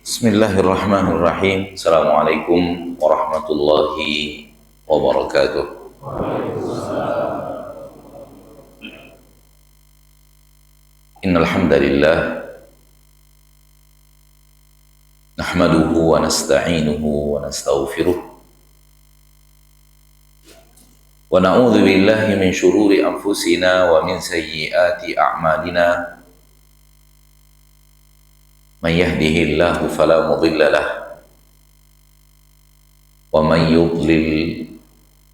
Bismillahirrahmanirrahim. Assalamualaikum warahmatullahi wabarakatuh. Innal hamdalillah nahmaduhu wa nasta'inuhu wa nastaghfiruh wa na'udzu billahi min shururi anfusina wa min sayyiati a'malina. Man yahdihillahu fala mudilla lahu wa man yudlil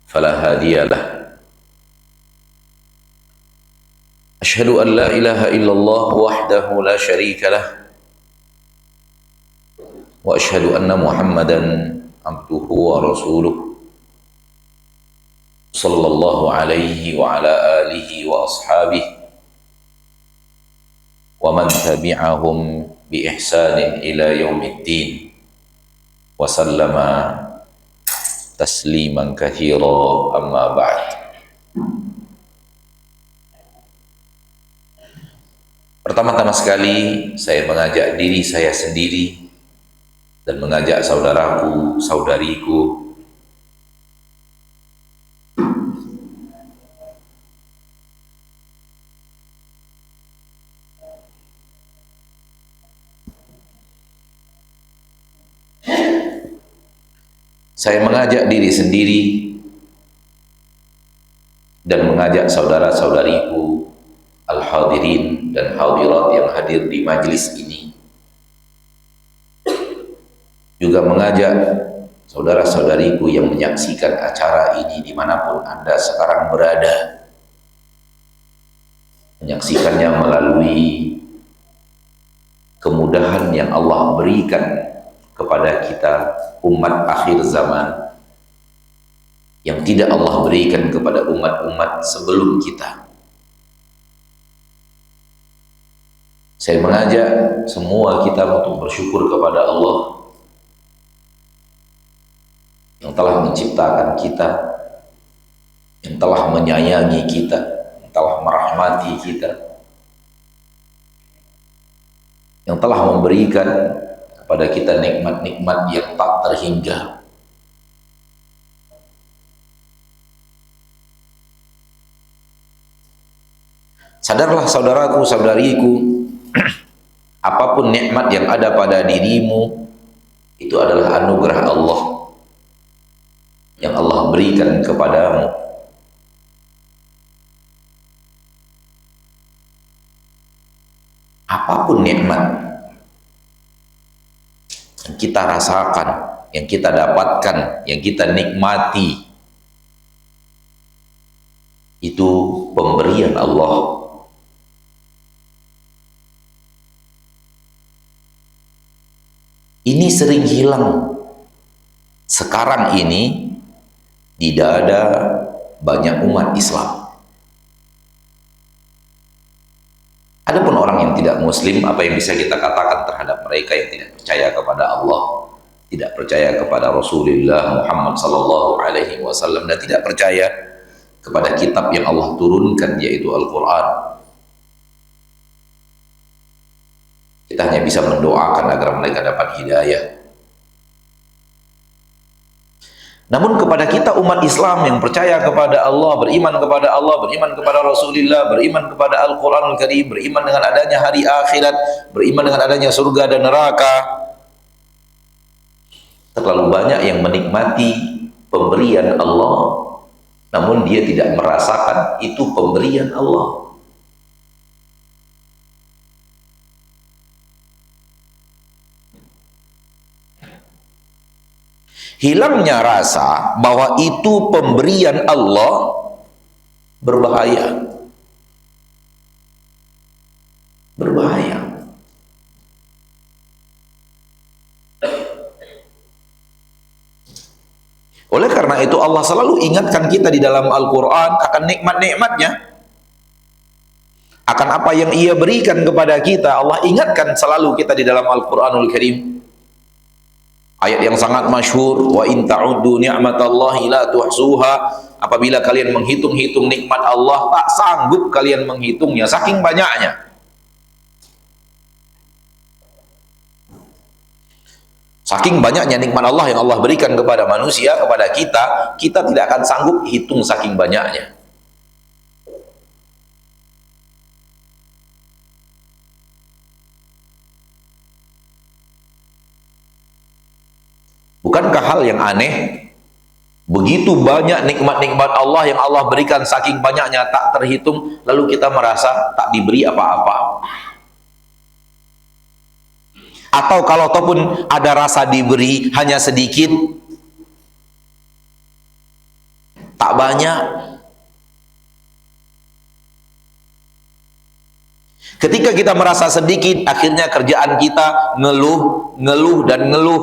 fala hadiya lahu. Asyhadu an la ilaha illallah wahdahu la syarika lah wa asyhadu anna Muhammadan abduhu wa rasuluh sallallahu alaihi wa ala alihi wa ashabihi wa man tabi'ahum bi ihsanin ila yaumiddin wa sallama tasliman katsira, amma ba'd. Pertama-tama sekali saya mengajak diri saya sendiri dan mengajak saudaraku, saudariku saya mengajak diri sendiri dan mengajak saudara-saudariku al-hadirin dan hadirat yang hadir di majelis ini, juga mengajak saudara-saudariku yang menyaksikan acara ini dimanapun Anda sekarang berada, menyaksikannya melalui kemudahan yang Allah berikan kepada kita umat akhir zaman yang tidak Allah berikan kepada umat-umat sebelum kita. Saya mengajak semua kita untuk bersyukur kepada Allah yang telah menciptakan kita, yang telah menyayangi kita, yang telah merahmati kita, yang telah memberikan kepada kita nikmat-nikmat yang tak terhingga. Sadarlah saudaraku, saudariku, apapun nikmat yang ada pada dirimu itu adalah anugerah Allah yang Allah berikan kepadamu. Apapun nikmat yang kita rasakan, yang kita dapatkan, yang kita nikmati, itu pemberian Allah. Ini sering hilang. Sekarang ini di dada banyak umat Islam. Adapun orang yang tidak muslim, apa yang bisa kita katakan terhadap mereka yang tidak percaya kepada Allah, tidak percaya kepada Rasulullah Muhammad sallallahu alaihi wasallam, dan tidak percaya kepada kitab yang Allah turunkan, yaitu Al-Qur'an. Kita hanya bisa mendoakan agar mereka dapat hidayah. Namun kepada kita umat Islam yang percaya kepada Allah, beriman kepada Allah, beriman kepada Rasulullah, beriman kepada Al-Quranul Karim, beriman dengan adanya hari akhirat, beriman dengan adanya surga dan neraka, terlalu banyak yang menikmati pemberian Allah, namun dia tidak merasakan itu pemberian Allah. Hilangnya rasa bahwa itu pemberian Allah berbahaya. Berbahaya. Oleh karena itu Allah selalu ingatkan kita di dalam Al-Quran akan nikmat-nikmatnya, akan apa yang Ia berikan kepada kita. Allah ingatkan selalu kita di dalam Al-Quranul Karim. Ayat yang sangat masyhur, wa in ta'uddu ni'matallahi la tuhsuha. Apabila kalian menghitung-hitung nikmat Allah, tak sanggup kalian menghitungnya, saking banyaknya. Saking banyaknya nikmat Allah yang Allah berikan kepada manusia, kepada kita, kita tidak akan sanggup hitung saking banyaknya. Bukankah hal yang aneh? Begitu banyak nikmat-nikmat Allah yang Allah berikan, saking banyaknya tak terhitung, lalu kita merasa tak diberi apa-apa. Atau kalau ataupun ada rasa diberi hanya sedikit, tak banyak. Ketika kita merasa sedikit, akhirnya kerjaan kita ngeluh, ngeluh, dan ngeluh.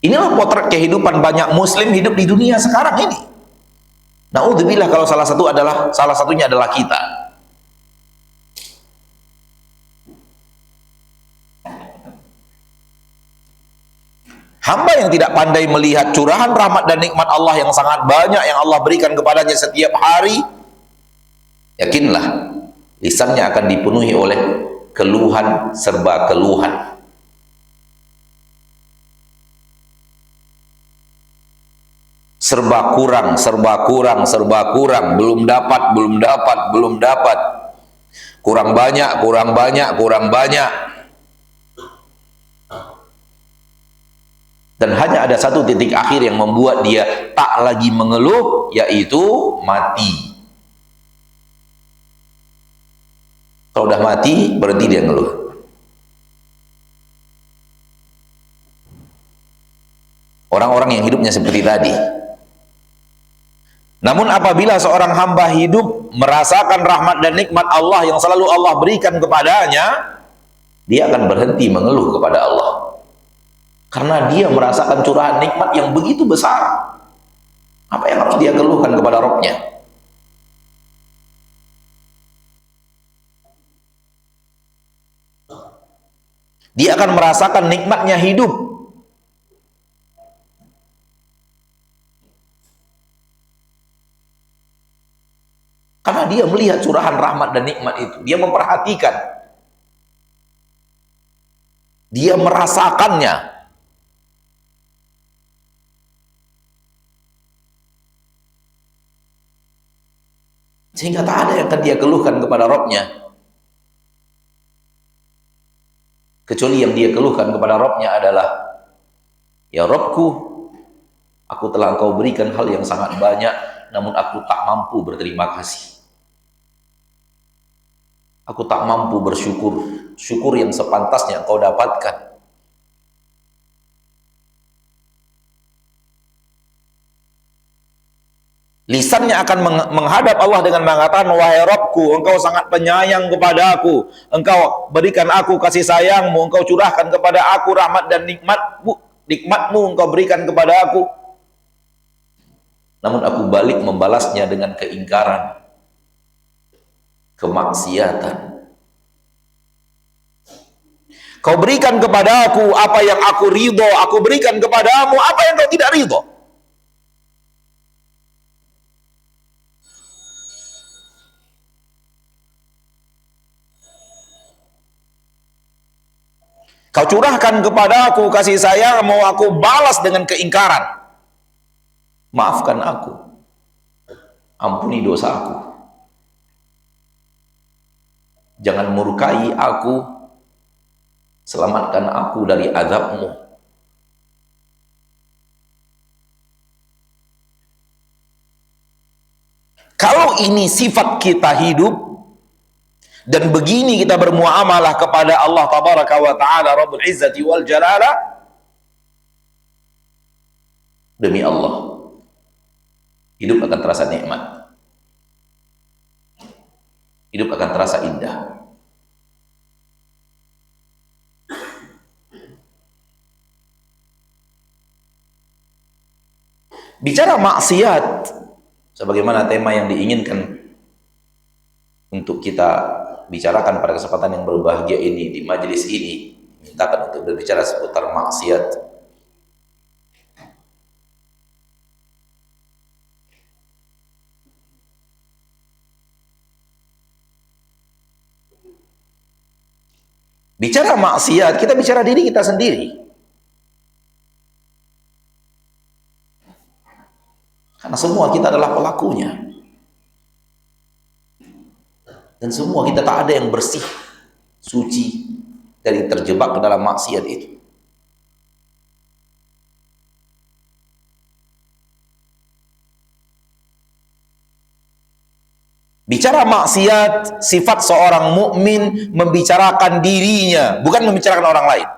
Inilah potret kehidupan banyak muslim hidup di dunia sekarang ini. Naudzubillah kalau salah satunya adalah kita. Hamba yang tidak pandai melihat curahan rahmat dan nikmat Allah yang sangat banyak yang Allah berikan kepadanya setiap hari, yakinlah lisannya akan dipenuhi oleh keluhan serba keluhan. Serba kurang, serba kurang, serba kurang, belum dapat, belum dapat, belum dapat. Kurang banyak, kurang banyak, kurang banyak. Dan hanya ada satu titik akhir yang membuat dia tak lagi mengeluh, yaitu mati. Kalau udah mati, berhenti dia ngeluh. Orang-orang yang hidupnya seperti tadi. Namun apabila seorang hamba hidup merasakan rahmat dan nikmat Allah yang selalu Allah berikan kepadanya, dia akan berhenti mengeluh kepada Allah. Karena dia merasakan curahan nikmat yang begitu besar. Apa yang harus dia keluhkan kepada Rabb-Nya? Dia akan merasakan nikmatnya hidup. Karena dia melihat curahan rahmat dan nikmat itu. Dia memperhatikan. Dia merasakannya. Sehingga tak ada yang akan dia keluhkan kepada Rabb-Nya. Kecuali yang dia keluhkan kepada Rabb-Nya adalah, ya Rabbku, aku telah Engkau berikan hal yang sangat banyak, namun aku tak mampu berterima kasih. Aku tak mampu bersyukur, syukur yang sepantasnya Engkau dapatkan. Lisannya akan menghadap Allah dengan mengatakan, wahai Rabbku, Engkau sangat penyayang kepada aku, Engkau berikan aku kasih sayangmu, Engkau curahkan kepada aku rahmat dan nikmatmu Engkau berikan kepada aku. Namun aku balik membalasnya dengan keingkaran, kemaksiatan. Kau berikan kepada aku apa yang aku ridho, aku berikan kepadamu apa yang kau tidak ridho. Kau curahkan kepada aku kasih sayang, mau aku balas dengan keingkaran. Maafkan aku, ampuni dosa aku, jangan murkai aku, selamatkan aku dari azab-Mu. Kalau ini sifat kita hidup, dan begini kita bermuamalah kepada Allah Tabaraka wa Ta'ala Rabbul Izzati wal Jalala, demi Allah, hidup akan terasa nikmat, hidup akan terasa indah. Bicara maksiat, sebagaimana tema yang diinginkan untuk kita bicarakan pada kesempatan yang berbahagia ini, di majelis ini, mintakan untuk berbicara seputar maksiat. Bicara maksiat, kita bicara diri kita sendiri. Karena semua kita adalah pelakunya. Dan semua kita tak ada yang bersih, suci dari terjebak ke dalam maksiat itu. Bicara maksiat, sifat seorang mukmin membicarakan dirinya, bukan membicarakan orang lain.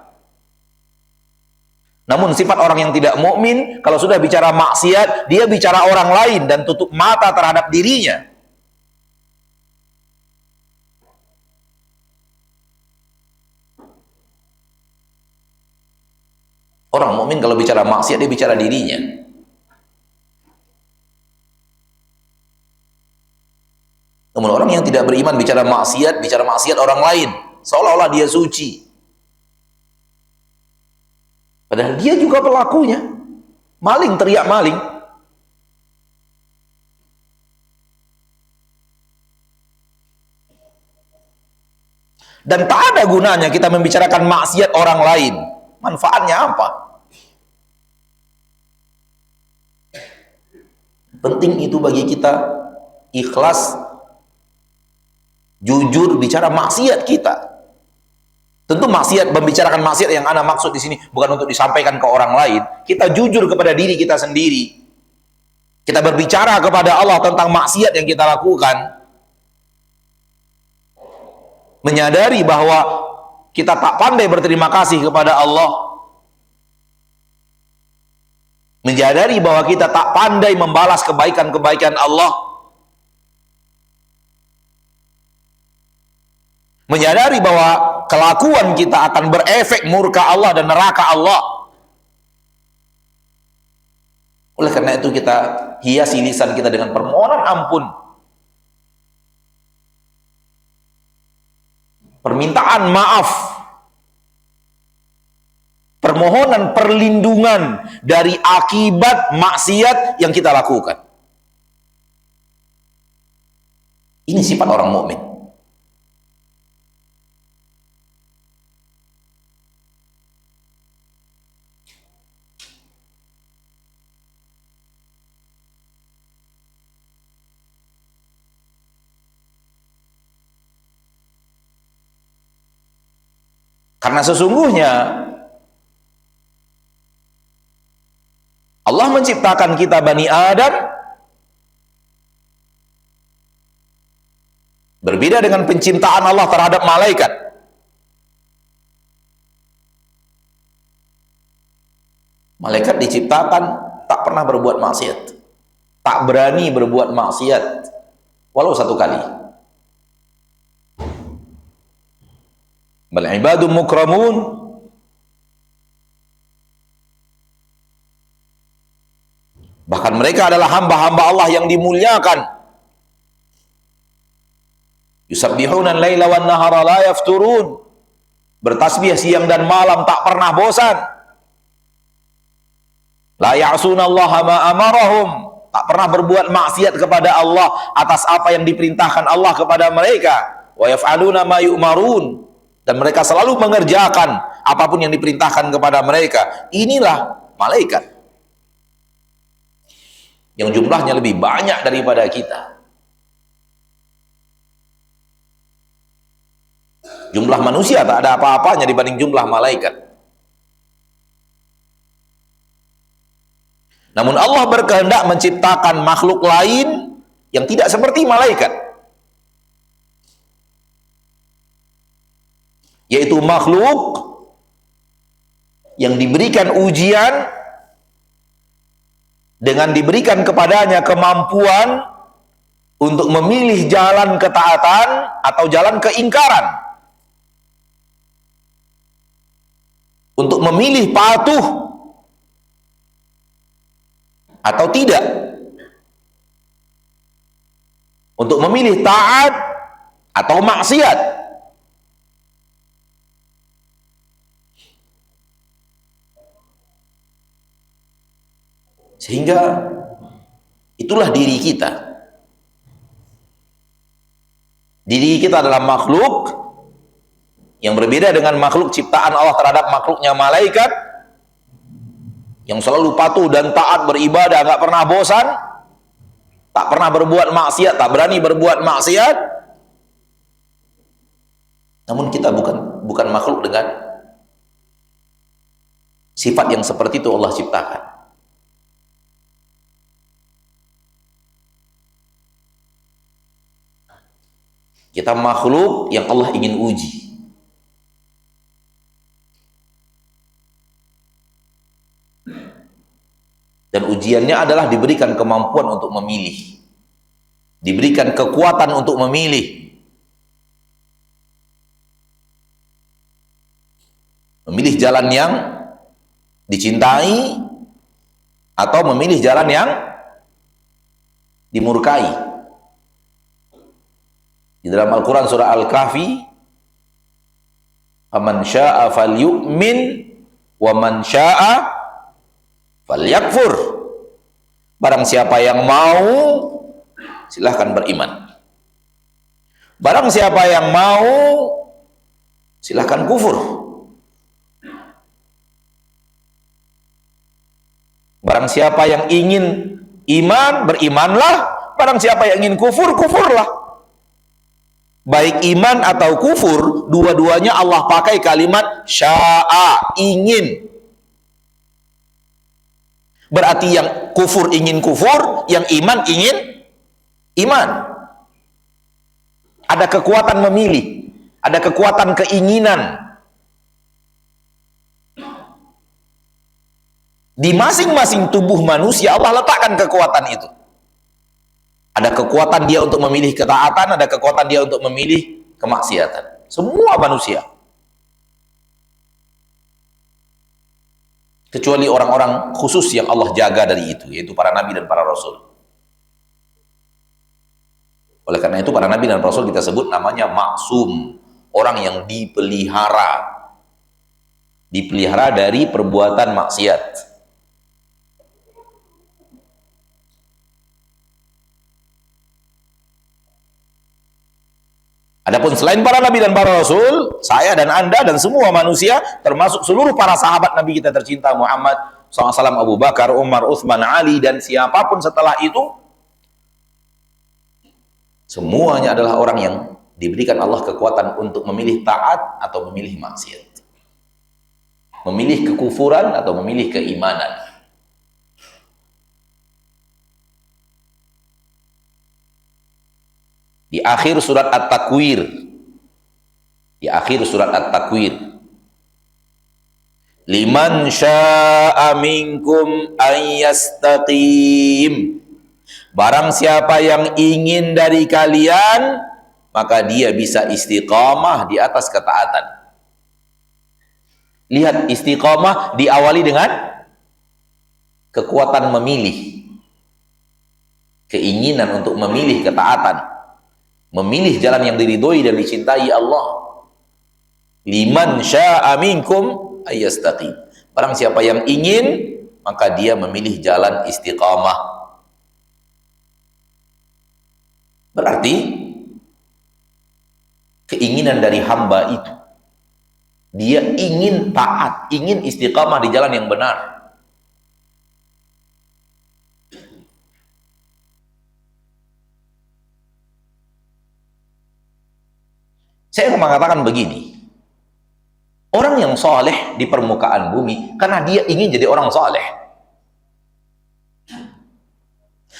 Namun sifat orang yang tidak mukmin, kalau sudah bicara maksiat, dia bicara orang lain dan tutup mata terhadap dirinya. Orang mukmin kalau bicara maksiat, dia bicara dirinya. Namun orang yang tidak beriman bicara maksiat orang lain, seolah-olah dia suci. Padahal dia juga pelakunya. Maling teriak maling. Dan tak ada gunanya kita membicarakan maksiat orang lain. Manfaatnya apa? Penting itu bagi kita ikhlas, jujur bicara maksiat kita. Tentu maksiat, membicarakan maksiat yang ana maksud di sini bukan untuk disampaikan ke orang lain. Kita jujur kepada diri kita sendiri. Kita berbicara kepada Allah tentang maksiat yang kita lakukan. Menyadari bahwa kita tak pandai berterima kasih kepada Allah. Menyadari bahwa kita tak pandai membalas kebaikan-kebaikan Allah. Menyadari bahwa kelakuan kita akan berefek murka Allah dan neraka Allah. Oleh karena itu kita hiasi lisan kita dengan permohonan ampun, permintaan maaf, permohonan perlindungan dari akibat maksiat yang kita lakukan. Ini sifat orang mukmin. Karena sesungguhnya Allah menciptakan kita Bani Adam berbeda dengan penciptaan Allah terhadap malaikat. Malaikat diciptakan tak pernah berbuat maksiat, tak berani berbuat maksiat walau satu kali. Bal ibadun mukramun, bahkan mereka adalah hamba-hamba Allah yang dimuliakan. Yusabbihuna al-laila wan nahara la yafturun, bertasbih siang dan malam tak pernah bosan. La ya'sunallaha ma amarahum, tak pernah berbuat maksiat kepada Allah atas apa yang diperintahkan Allah kepada mereka. Wa yaf'aluna ma yu'marun, dan mereka selalu mengerjakan apapun yang diperintahkan kepada mereka. Inilah malaikat yang jumlahnya lebih banyak daripada kita. Jumlah manusia tak ada apa-apanya dibanding jumlah malaikat. Namun Allah berkehendak menciptakan makhluk lain yang tidak seperti malaikat, yaitu makhluk yang diberikan ujian dengan diberikan kepadanya kemampuan untuk memilih jalan ketaatan atau jalan keingkaran, untuk memilih patuh atau tidak, untuk memilih taat atau maksiat. Sehingga itulah diri kita. Diri kita adalah makhluk Yang berbeda dengan makhluk ciptaan Allah terhadap makhluknya malaikat, yang selalu patuh dan taat beribadah, nggak pernah bosan, tak pernah berbuat maksiat, tak berani berbuat maksiat. Namun kita bukan makhluk dengan sifat yang seperti itu Allah ciptakan. Kita makhluk yang Allah ingin uji. Dan ujiannya adalah diberikan kemampuan untuk memilih, diberikan kekuatan untuk memilih. Memilih jalan yang dicintai atau memilih jalan yang dimurkai. Di dalam Al-Quran surah Al-Kahfi, "Faman syaa'a falyu'min wa man syaa'a falyakfur." Barang siapa yang mau, silahkan beriman. Barang siapa yang mau, silahkan kufur. Barang siapa yang ingin iman, berimanlah. Barang siapa yang ingin kufur, kufurlah. Baik iman atau kufur, dua-duanya Allah pakai kalimat sya'a, ingin. Berarti yang kufur ingin kufur, yang iman ingin iman. Ada kekuatan memilih, ada kekuatan keinginan. Di masing-masing tubuh manusia Allah letakkan kekuatan itu. Ada kekuatan dia untuk memilih ketaatan, ada kekuatan dia untuk memilih kemaksiatan. Semua manusia. Kecuali orang-orang khusus yang Allah jaga dari itu, yaitu para nabi dan para rasul. Oleh karena itu para nabi dan rasul kita sebut namanya maksum, orang yang dipelihara. Dipelihara dari perbuatan maksiat. Adapun selain para nabi dan para rasul, saya dan Anda dan semua manusia, termasuk seluruh para sahabat Nabi kita tercinta Muhammad SAW, Abu Bakar, Umar, Uthman, Ali, dan siapapun setelah itu, semuanya adalah orang yang diberikan Allah kekuatan untuk memilih taat atau memilih maksiat, memilih kekufuran atau memilih keimanan. Di akhir surat At-Takwir, liman syaa'a minkum ayyastaqim, barang siapa yang ingin dari kalian, maka dia bisa istiqamah di atas ketaatan. Lihat, istiqamah diawali dengan kekuatan memilih, keinginan untuk memilih ketaatan, memilih jalan yang diridhoi dan dicintai Allah. Liman syaa'a minkum ayyastaqim, barang siapa yang ingin, maka dia memilih jalan istiqamah. Berarti keinginan dari hamba itu, dia ingin taat, ingin istiqamah di jalan yang benar. Saya mengatakan begini, orang yang soleh di permukaan bumi karena dia ingin jadi orang soleh.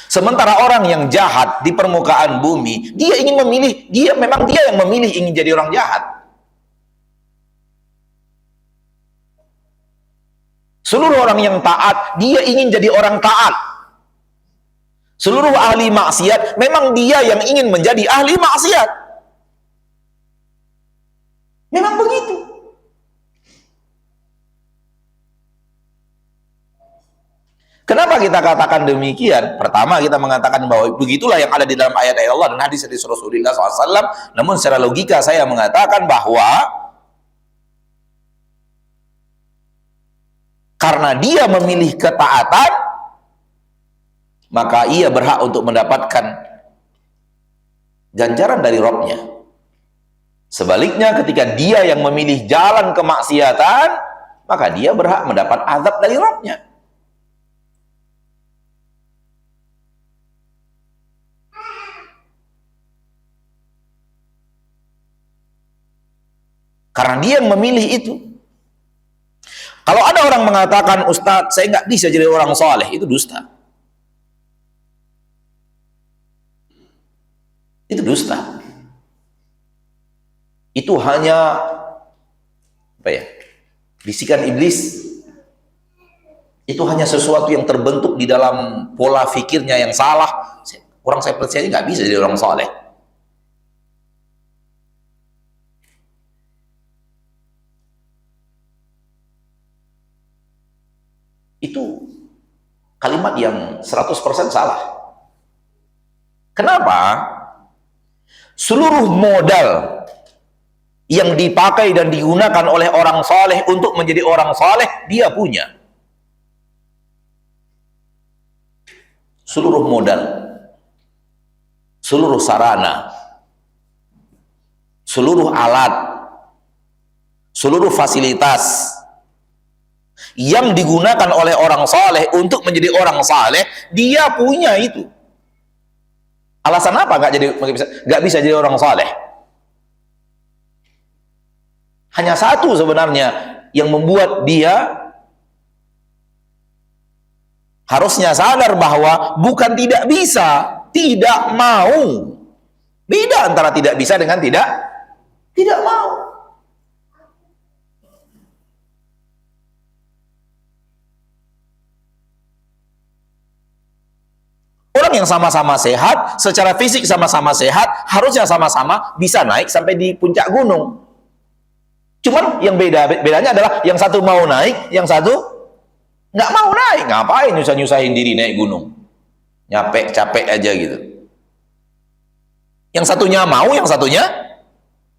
Sementara orang yang jahat di permukaan bumi, dia ingin memilih, dia yang memilih ingin jadi orang jahat. Seluruh orang yang taat, dia ingin jadi orang taat. Seluruh ahli maksiat, memang dia yang ingin menjadi ahli maksiat. Memang begitu. Kenapa kita katakan demikian? Pertama, kita mengatakan bahwa begitulah yang ada di dalam ayat-ayat Allah dan hadis dari Rasulullah SAW. Namun secara logika saya mengatakan bahwa karena dia memilih ketaatan, maka ia berhak untuk mendapatkan ganjaran dari Rabb-Nya. Sebaliknya ketika dia yang memilih jalan kemaksiatan, maka dia berhak mendapat azab dari Rabb-Nya. Karena dia yang memilih itu. Kalau ada orang mengatakan, Ustadz, saya nggak bisa jadi orang soleh, itu dusta. Itu dusta. Itu hanya apa ya? Bisikan iblis. Itu hanya sesuatu yang terbentuk di dalam pola pikirnya yang salah. Orang saya percaya nggak bisa jadi orang soleh. Itu kalimat yang 100% salah. Kenapa? Seluruh modal yang dipakai dan digunakan oleh orang saleh untuk menjadi orang saleh, dia punya. Seluruh modal, seluruh sarana, seluruh alat, seluruh fasilitas yang digunakan oleh orang saleh untuk menjadi orang saleh, dia punya itu. Alasan apa nggak bisa jadi orang saleh? Hanya satu sebenarnya yang membuat dia harusnya sadar bahwa bukan tidak bisa, tidak mau. Beda antara tidak bisa dengan tidak mau. Orang yang sama-sama sehat, secara fisik sama-sama sehat, harusnya sama-sama bisa naik sampai di puncak gunung. Cuman yang bedanya adalah yang satu mau naik, yang satu nggak mau naik. Ngapain nyusah-nyusahin diri naik gunung? Capek aja gitu. Yang satunya mau, yang satunya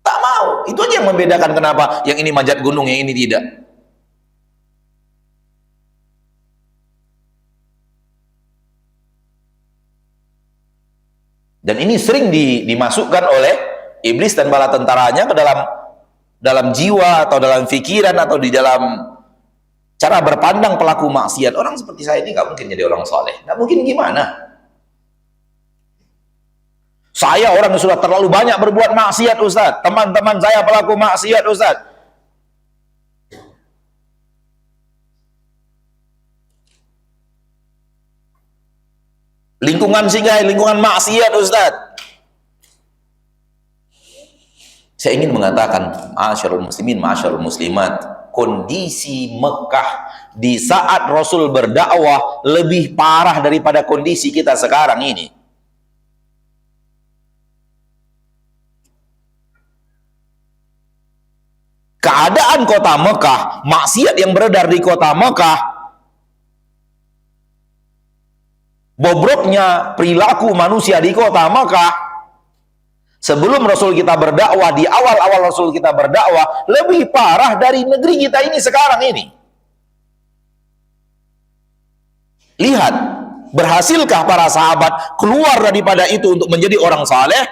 tak mau. Itu aja yang membedakan kenapa yang ini manjat gunung, yang ini tidak. Dan ini sering dimasukkan oleh iblis dan bala tentaranya ke dalam jiwa atau dalam pikiran atau di dalam cara berpandang pelaku maksiat. Orang seperti saya ini nggak mungkin jadi orang soleh. Nggak mungkin gimana? Saya orang yang sudah terlalu banyak berbuat maksiat, Ustaz. Teman-teman saya pelaku maksiat, Ustaz. Lingkungan singgah, lingkungan maksiat, Ustaz. Saya ingin mengatakan, ma'asyarul muslimin, ma'asyarul muslimat, kondisi Mekah di saat Rasul berdakwah lebih parah daripada kondisi kita sekarang ini. Keadaan kota Mekah, maksiat yang beredar di kota Mekah, bobroknya perilaku manusia di kota Mekah, sebelum Rasul kita berdakwah, di awal-awal Rasul kita berdakwah, lebih parah dari negeri kita ini sekarang ini. Lihat, berhasilkah para sahabat keluar daripada itu untuk menjadi orang saleh?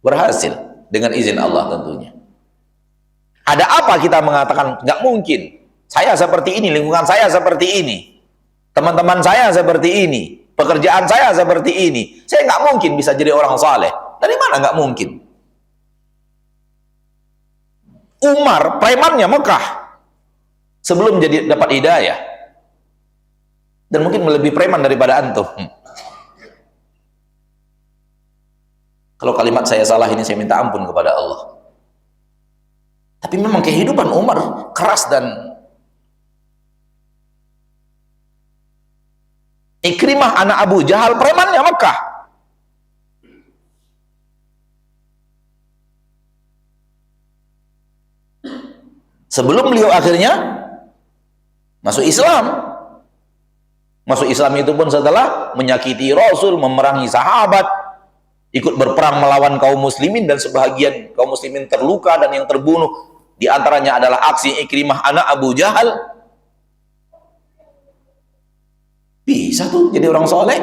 Berhasil, dengan izin Allah tentunya. Ada apa kita mengatakan nggak mungkin? Saya seperti ini, lingkungan saya seperti ini, teman-teman saya seperti ini, pekerjaan saya seperti ini. Saya nggak mungkin bisa jadi orang saleh. Dari mana nggak mungkin? Umar, premannya Mekah, sebelum jadi dapat hidayah, dan mungkin lebih preman daripada antum. Kalau kalimat saya salah ini, saya minta ampun kepada Allah. Tapi memang kehidupan Umar keras. Dan Ikrimah anak Abu Jahal, premannya Mekah. Sebelum beliau akhirnya masuk Islam. Masuk Islam itu pun setelah menyakiti Rasul, memerangi sahabat, ikut berperang melawan kaum muslimin, dan sebahagian kaum muslimin terluka dan yang terbunuh. Di antaranya adalah aksi Ikrimah anak Abu Jahal. Bisa tuh jadi orang soleh?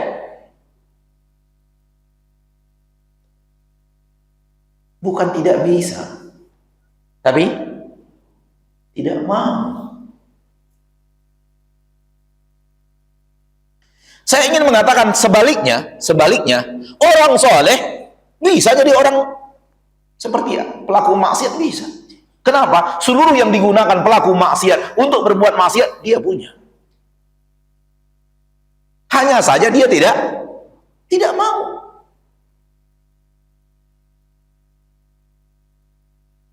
Bukan tidak bisa, tapi tidak mau. Saya ingin mengatakan sebaliknya, orang soleh bisa jadi orang seperti pelaku maksiat bisa. Kenapa? Seluruh yang digunakan pelaku maksiat untuk berbuat maksiat dia punya. Hanya saja dia tidak mau.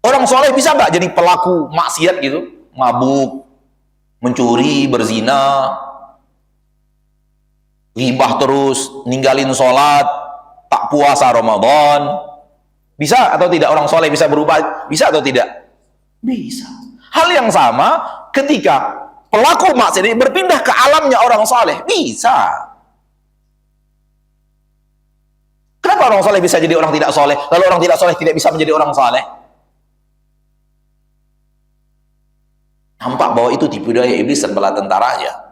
Orang soleh bisa nggak jadi pelaku maksiat gitu? Mabuk, mencuri, berzina, ghibah terus, ninggalin sholat, tak puasa Ramadan. Bisa atau tidak orang soleh bisa berubah? Bisa atau tidak? Bisa. Hal yang sama ketika pelaku maksiat ini berpindah ke alamnya orang soleh. Bisa. Kenapa orang soleh bisa jadi orang tidak soleh, lalu orang tidak soleh tidak bisa menjadi orang soleh? Nampak bahwa itu tipu daya iblis dan bala tentaranya.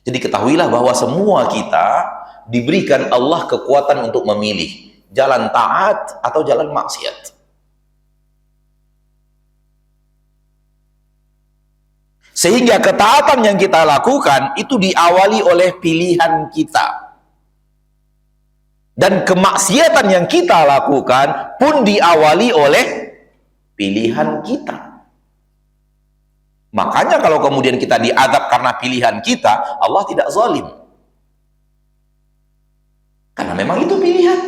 Jadi ketahuilah bahwa semua kita diberikan Allah kekuatan untuk memilih jalan taat atau jalan maksiat. Sehingga ketaatan yang kita lakukan itu diawali oleh pilihan kita. Dan kemaksiatan yang kita lakukan pun diawali oleh pilihan kita. Makanya kalau kemudian kita diazab karena pilihan kita, Allah tidak zalim. Karena memang itu pilihan.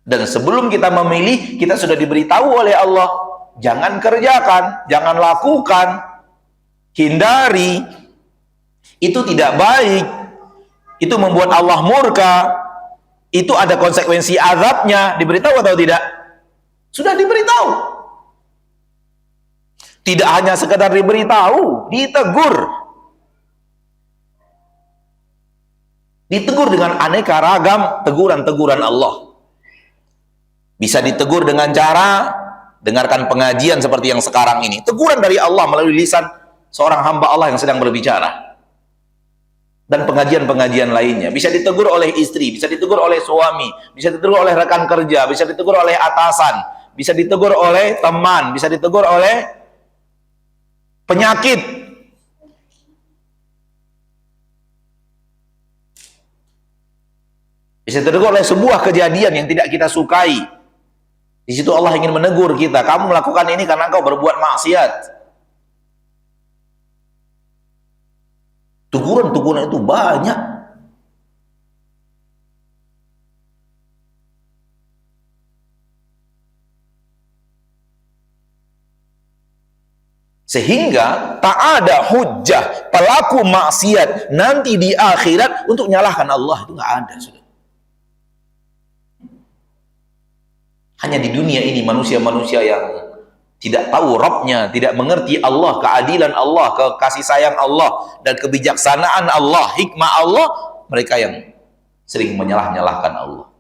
Dan sebelum kita memilih, kita sudah diberitahu oleh Allah, jangan kerjakan, jangan lakukan, hindari. Itu tidak baik. Itu membuat Allah murka. Itu ada konsekuensi azabnya. Diberitahu atau tidak? Sudah diberitahu. Tidak hanya sekedar diberitahu, ditegur. Ditegur dengan aneka ragam teguran-teguran Allah. Bisa ditegur dengan cara dengarkan pengajian seperti yang sekarang ini. Teguran dari Allah melalui lisan seorang hamba Allah yang sedang berbicara. Dan pengajian-pengajian lainnya. Bisa ditegur oleh istri, bisa ditegur oleh suami, bisa ditegur oleh rekan kerja, bisa ditegur oleh atasan, bisa ditegur oleh teman, bisa ditegur oleh penyakit. Bisa ditegur oleh sebuah kejadian yang tidak kita sukai. Di situ Allah ingin menegur kita, kamu melakukan ini karena engkau berbuat maksiat. Teguran-teguran itu banyak. Sehingga tak ada hujah pelaku maksiat nanti di akhirat untuk menyalahkan Allah. Itu nggak ada, sudah. Hanya di dunia ini manusia-manusia yang tidak tahu Rabbnya, tidak mengerti Allah, keadilan Allah, kasih sayang Allah, dan kebijaksanaan Allah, hikmah Allah, mereka yang sering menyalah-nyalahkan Allah.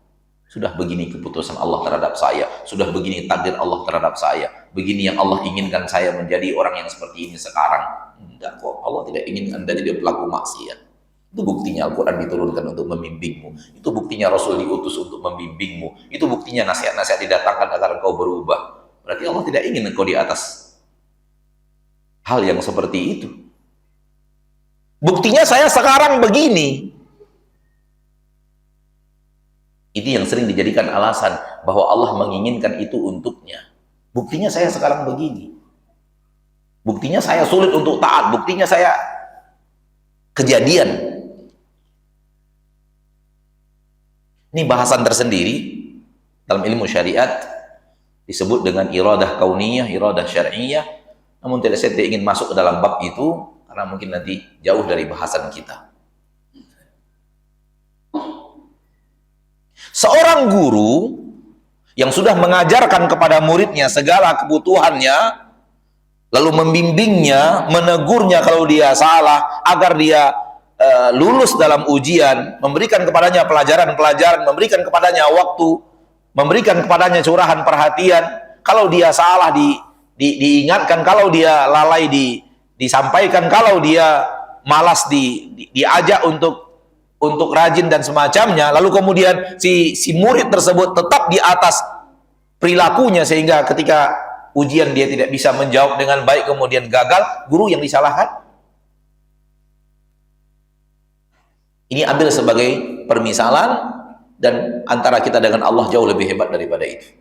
Sudah begini keputusan Allah terhadap saya, sudah begini takdir Allah terhadap saya, begini yang Allah inginkan saya menjadi orang yang seperti ini sekarang. Enggak kok, Allah tidak ingin Anda jadi pelaku maksiat. Itu buktinya Al-Quran diturunkan untuk membimbingmu, itu buktinya Rasul diutus untuk membimbingmu, itu buktinya nasihat-nasihat didatangkan agar engkau berubah. Berarti Allah tidak ingin engkau di atas hal yang seperti itu. Buktinya saya sekarang begini. Itu yang sering dijadikan alasan bahwa Allah menginginkan itu untuknya. Buktinya saya sekarang begini. Buktinya saya sulit untuk taat. Buktinya saya kejadian. Ini bahasan tersendiri dalam ilmu syariat. Disebut dengan iradah kauniyah, iradah syar'iyah. Namun saya tidak ingin masuk ke dalam bab itu karena mungkin nanti jauh dari bahasan kita. Seorang guru yang sudah mengajarkan kepada muridnya segala kebutuhannya, lalu membimbingnya, menegurnya kalau dia salah agar dia lulus dalam ujian, memberikan kepadanya pelajaran-pelajaran, memberikan kepadanya waktu, memberikan kepadanya curahan perhatian. Kalau dia salah diingatkan, kalau dia lalai disampaikan, kalau dia malas diajak untuk rajin dan semacamnya, lalu kemudian si murid tersebut tetap di atas perilakunya sehingga ketika ujian dia tidak bisa menjawab dengan baik kemudian gagal, guru yang disalahkan. Ini ambil sebagai permisalan, dan antara kita dengan Allah jauh lebih hebat daripada itu.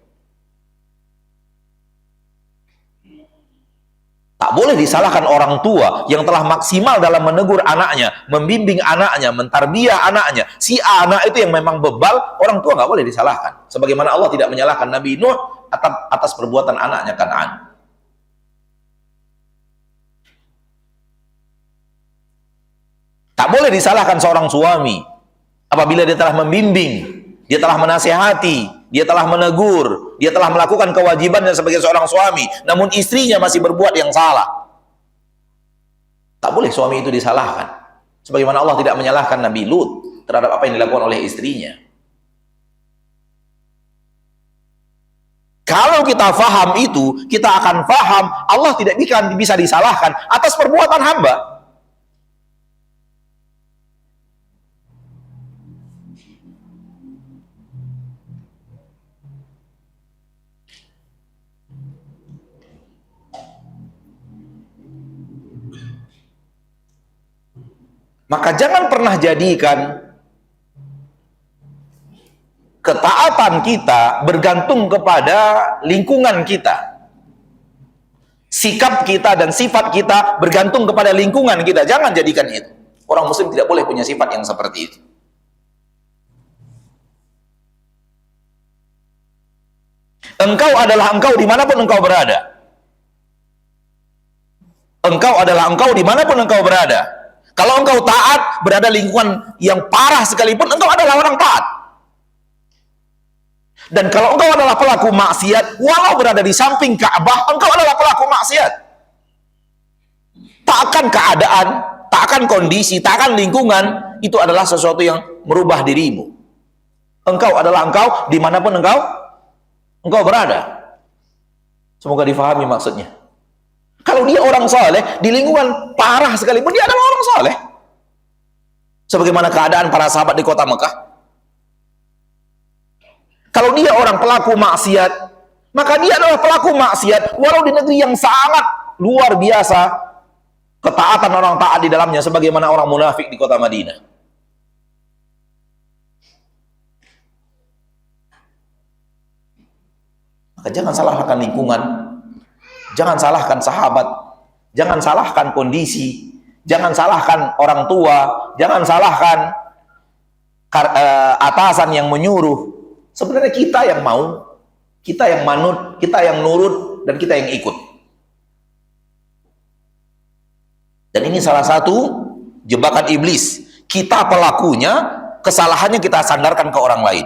Tak boleh disalahkan orang tua yang telah maksimal dalam menegur anaknya, membimbing anaknya, mentarbiyah anaknya. Si anak itu yang memang bebal, orang tua nggak boleh disalahkan. Sebagaimana Allah tidak menyalahkan Nabi Nuh atas perbuatan anaknya Kan'an. Tak boleh disalahkan seorang suami apabila dia telah membimbing, dia telah menasihati, dia telah menegur, dia telah melakukan kewajibannya sebagai seorang suami, namun istrinya masih berbuat yang salah. Tak boleh suami itu disalahkan. Sebagaimana Allah tidak menyalahkan Nabi Lut terhadap apa yang dilakukan oleh istrinya. Kalau kita faham itu, kita akan faham Allah tidak bisa disalahkan atas perbuatan hamba. Maka jangan pernah jadikan ketaatan kita bergantung kepada lingkungan kita. Sikap kita dan sifat kita bergantung kepada lingkungan kita. Jangan jadikan itu. Orang muslim tidak boleh punya sifat yang seperti itu. Engkau adalah engkau dimanapun engkau berada. Engkau adalah engkau dimanapun engkau berada. Kalau engkau taat, berada lingkungan yang parah sekalipun, engkau adalah orang taat. Dan kalau engkau adalah pelaku maksiat, walau berada di samping Ka'bah, engkau adalah pelaku maksiat. Tak akan keadaan, tak akan kondisi, tak akan lingkungan, itu adalah sesuatu yang merubah dirimu. Engkau adalah engkau, dimanapun engkau berada. Semoga difahami maksudnya. Kalau dia orang soleh, di lingkungan parah sekalipun, dia adalah orang soleh. Sebagaimana keadaan para sahabat di kota Mekah. Kalau dia orang pelaku maksiat, maka dia adalah pelaku maksiat, walau di negeri yang sangat luar biasa, ketaatan orang taat di dalamnya, sebagaimana orang munafik di kota Madinah. Maka jangan salahkan lingkungan, jangan salahkan sahabat, jangan salahkan kondisi, jangan salahkan orang tua, jangan salahkan atasan yang menyuruh. Sebenarnya kita yang mau, kita yang manut, kita yang nurut, dan kita yang ikut. Dan ini salah satu jebakan iblis. Kita pelakunya, kesalahannya kita sandarkan ke orang lain.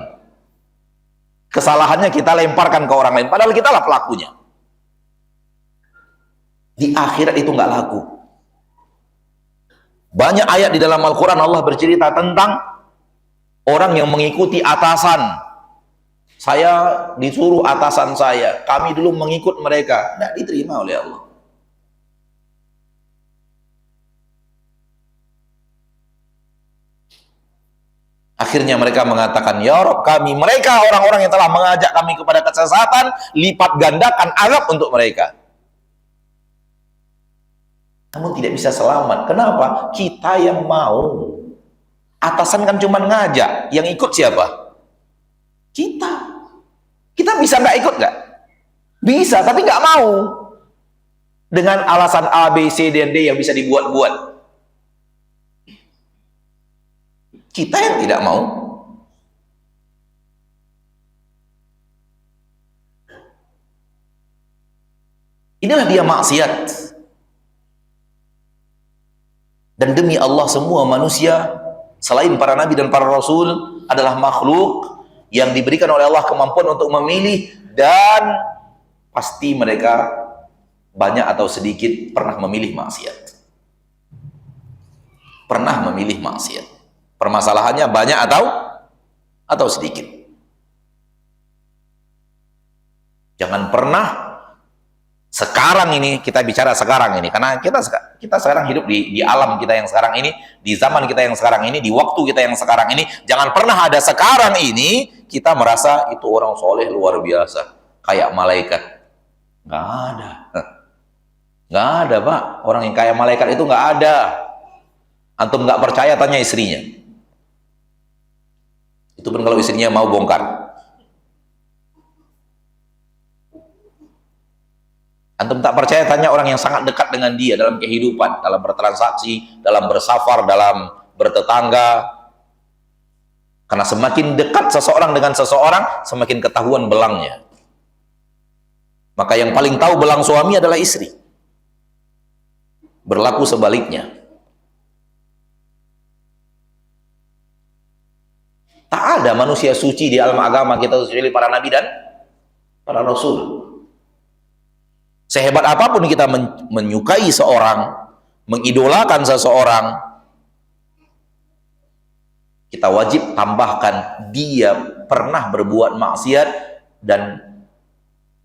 Kesalahannya kita lemparkan ke orang lain, padahal kita lah pelakunya. Di akhirat itu nggak laku. Banyak ayat di dalam Al-Quran Allah bercerita tentang orang yang mengikuti atasan. Saya disuruh atasan saya, kami dulu mengikut mereka. Tidak diterima oleh Allah. Akhirnya mereka mengatakan, ya Rabb kami, mereka orang-orang yang telah mengajak kami kepada kesesatan, lipat gandakan azab untuk mereka. Namun tidak bisa selamat. Kenapa? Kita yang mau. Atasan kan cuma ngajak, yang ikut siapa? Kita. Kita bisa nggak ikut nggak? Bisa, tapi nggak mau. Dengan alasan A, B, C, dan D yang bisa dibuat-buat. Kita yang tidak mau. Inilah dia maksiat. Dan demi Allah, semua manusia selain para nabi dan para rasul adalah makhluk yang diberikan oleh Allah kemampuan untuk memilih, dan pasti mereka banyak atau sedikit pernah memilih maksiat. Pernah memilih maksiat. Permasalahannya banyak atau sedikit. Jangan pernah sekarang ini, kita bicara sekarang ini, karena Kita sekarang hidup di alam kita yang sekarang ini, di zaman kita yang sekarang ini, di waktu kita yang sekarang ini. Jangan pernah ada sekarang ini kita merasa itu orang soleh luar biasa, kayak malaikat. Nggak ada. Nggak ada, Pak. Orang yang kayak malaikat itu nggak ada. Antum nggak percaya, tanya istrinya. Itu pun kalau istrinya mau bongkar. Antum tak percaya, tanya orang yang sangat dekat dengan dia dalam kehidupan, dalam bertransaksi, dalam bersafar, dalam bertetangga. Karena semakin dekat seseorang dengan seseorang, semakin ketahuan belangnya. Maka yang paling tahu belang suami adalah istri. Berlaku sebaliknya. Tak ada manusia suci di alam agama kita kecuali para nabi dan para rasul. Sehebat apapun kita menyukai seorang, mengidolakan seseorang, kita wajib tambahkan dia pernah berbuat maksiat, dan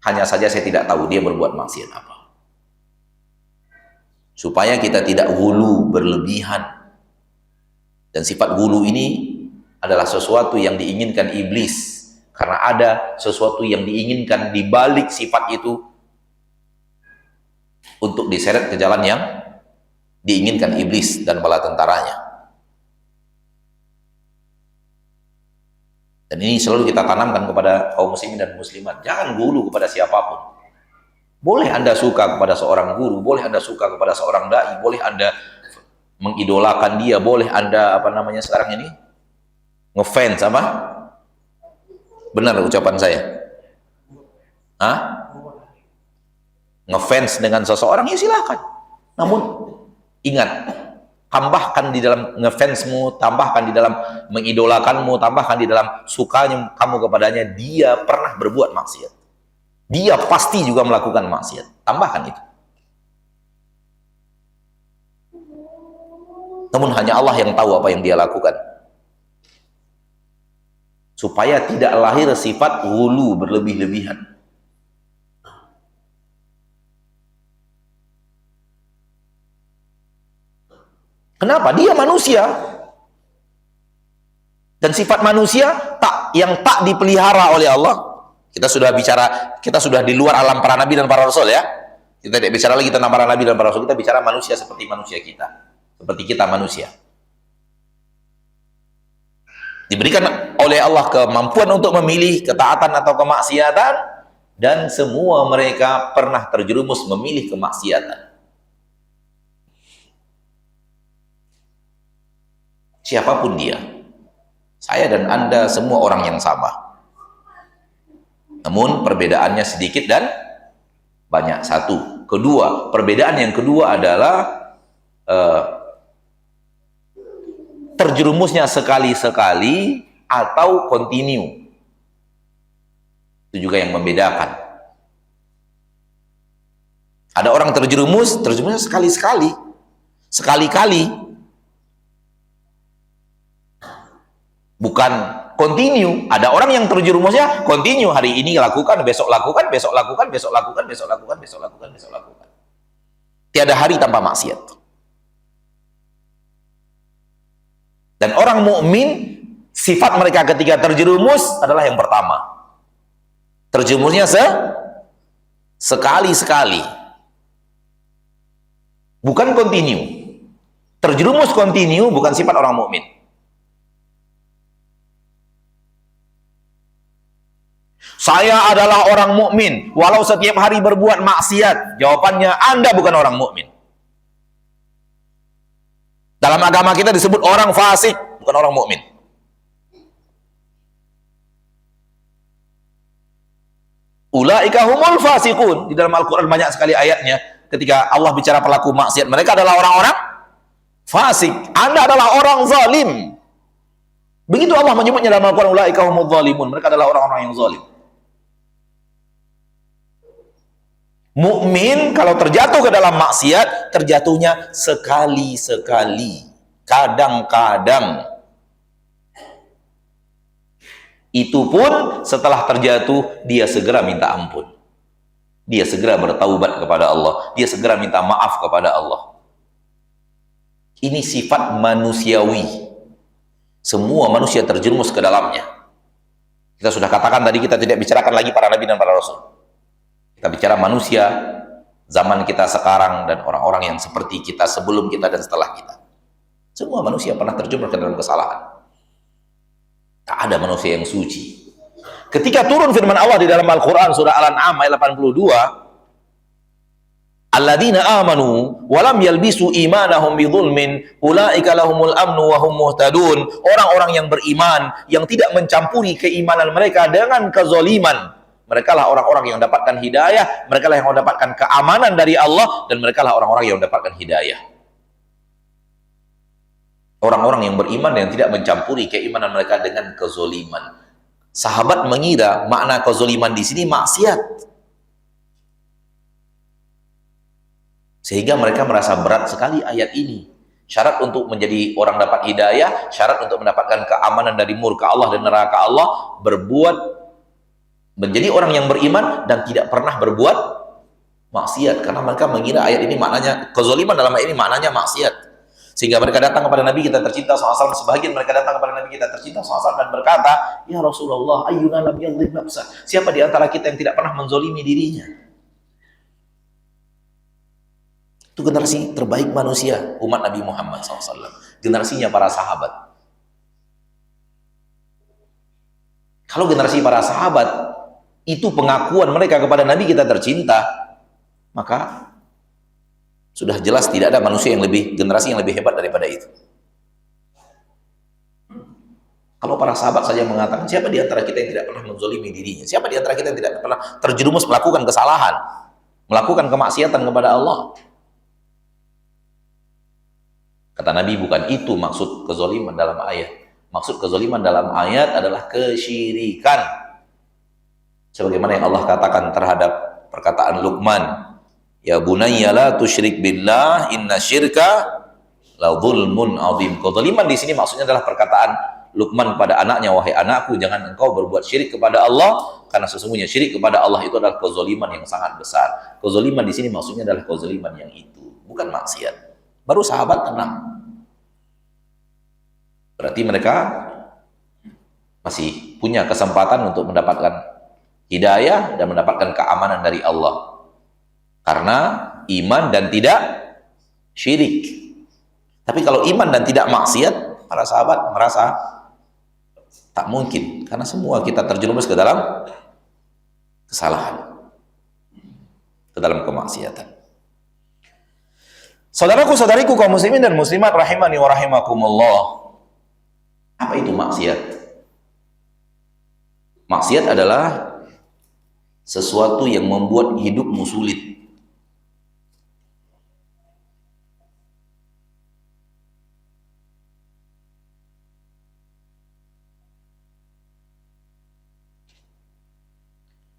hanya saja saya tidak tahu dia berbuat maksiat apa. Supaya kita tidak ghulu berlebihan. Dan sifat ghulu ini adalah sesuatu yang diinginkan iblis, karena ada sesuatu yang diinginkan di balik sifat itu untuk diseret ke jalan yang diinginkan iblis dan bala tentaranya. Dan ini selalu kita tanamkan kepada kaum muslimin dan muslimat. Jangan ghulu kepada siapapun. Boleh Anda suka kepada seorang guru, boleh Anda suka kepada seorang dai, boleh Anda mengidolakan dia, boleh Anda sekarang ini ngefans apa? Benar ucapan saya? Hah? Ngefans dengan seseorang, ya silakan. Namun ingat, tambahkan di dalam ngefansmu, tambahkan di dalam mengidolakanmu, tambahkan di dalam sukanya kamu kepadanya, dia pernah berbuat maksiat. Dia pasti juga melakukan maksiat. Tambahkan itu. Namun hanya Allah yang tahu apa yang dia lakukan. Supaya tidak lahir sifat ghulu, berlebih-lebihan. Kenapa? Dia manusia. Dan sifat manusia yang tak dipelihara oleh Allah. Kita sudah di luar alam para nabi dan para rasul ya. Kita tidak bicara lagi tentang para nabi dan para rasul, kita bicara manusia seperti manusia kita. Seperti kita manusia. Diberikan oleh Allah kemampuan untuk memilih ketaatan atau kemaksiatan, dan semua mereka pernah terjerumus memilih kemaksiatan. Siapapun dia, saya dan Anda semua orang yang sama. Namun perbedaannya sedikit dan banyak. Satu. Kedua, perbedaan yang kedua adalah terjerumusnya sekali-sekali atau kontinu. Itu juga yang membedakan. Ada orang terjerumusnya sekali-sekali, sekali-kali. Bukan kontinu. Ada orang yang terjerumusnya kontinu, hari ini lakukan, besok lakukan, besok lakukan, besok lakukan, besok lakukan, besok lakukan, besok lakukan. Tiada hari tanpa maksiat. Dan orang mukmin, sifat mereka ketika terjerumus adalah yang pertama. Terjerumusnya sekali-sekali. Bukan kontinu. Terjerumus kontinu bukan sifat orang mukmin. Saya adalah orang mukmin walau setiap hari berbuat maksiat. Jawabannya, Anda bukan orang mukmin. Dalam agama kita disebut orang fasik, bukan orang mukmin. Ulaika humul fasikun. Di dalam Al-Quran banyak sekali ayatnya ketika Allah bicara pelaku maksiat, mereka adalah orang-orang fasik. Anda adalah orang zalim. Begitu Allah menyebutnya dalam Al-Quran, ulaika humul zalimun. Mereka adalah orang-orang yang zalim. Mukmin kalau terjatuh ke dalam maksiat, terjatuhnya sekali-sekali, kadang-kadang. Itu pun setelah terjatuh, dia segera minta ampun. Dia segera bertaubat kepada Allah. Dia segera minta maaf kepada Allah. Ini sifat manusiawi. Semua manusia terjerumus ke dalamnya. Kita sudah katakan tadi, kita tidak bicarakan lagi para nabi dan para rasul. Kita bicara manusia zaman kita sekarang dan orang-orang yang seperti kita, sebelum kita dan setelah kita. Semua manusia pernah terjerumus ke dalam kesalahan. Tak ada manusia yang suci. Ketika turun firman Allah di dalam Al-Quran surah Al-An'am ayat 82, alladzina amanu walam yalbisu imanahum bidzulmin ulaika lahumul amnu wa hum muhtadun. Orang-orang yang beriman yang tidak mencampuri keimanan mereka dengan kezaliman, mereka lah orang-orang yang mendapatkan hidayah, mereka lah yang mendapatkan keamanan dari Allah, dan mereka lah orang-orang yang mendapatkan hidayah. Orang-orang yang beriman yang tidak mencampuri keimanan mereka dengan kezaliman. Sahabat mengira makna kezaliman di sini maksiat, sehingga mereka merasa berat sekali ayat ini. Syarat untuk menjadi orang dapat hidayah, syarat untuk mendapatkan keamanan dari murka Allah dan neraka Allah, menjadi orang yang beriman dan tidak pernah berbuat maksiat. Karena mereka mengira ayat ini maknanya kezaliman, dalam ayat ini maknanya maksiat. Sehingga mereka datang kepada Nabi kita tercinta SAW, sebagian mereka datang kepada Nabi kita tercinta SAW dan berkata, ya Rasulullah, ayyuna lam yadhlim nafsah. Siapa di antara kita yang tidak pernah menzalimi dirinya? Itu generasi terbaik manusia, umat Nabi Muhammad SAW. Generasinya para sahabat. Kalau generasi para sahabat, itu pengakuan mereka kepada Nabi kita tercinta, maka sudah jelas tidak ada manusia yang generasi yang lebih hebat daripada itu. Kalau para sahabat saja mengatakan, siapa di antara kita yang tidak pernah menzalimi dirinya? Siapa di antara kita yang tidak pernah terjerumus melakukan kesalahan, melakukan kemaksiatan kepada Allah? Kata Nabi, bukan itu maksud kezaliman dalam ayat. Maksud kezaliman dalam ayat adalah kesyirikan. Sebagaimana yang Allah katakan terhadap perkataan Luqman, ya bunayya la tusyrik billah inna syirka la dzulmun adzim. Kezaliman di sini maksudnya adalah perkataan Luqman pada anaknya, wahai anakku, jangan engkau berbuat syirik kepada Allah, karena sesungguhnya syirik kepada Allah itu adalah kezaliman yang sangat besar. Kezaliman di sini maksudnya adalah kezaliman yang itu, bukan maksiat. Baru sahabat tenang. Berarti mereka masih punya kesempatan untuk mendapatkan hidayah dan mendapatkan keamanan dari Allah. Karena iman dan tidak syirik. Tapi kalau iman dan tidak maksiat, para sahabat merasa tak mungkin. Karena semua kita terjerumus ke dalam kesalahan, ke dalam kemaksiatan. Saudaraku, saudariku kaum muslimin dan muslimat rahimani wa rahimakumullah. Apa itu maksiat? Maksiat adalah sesuatu yang membuat hidupmu sulit.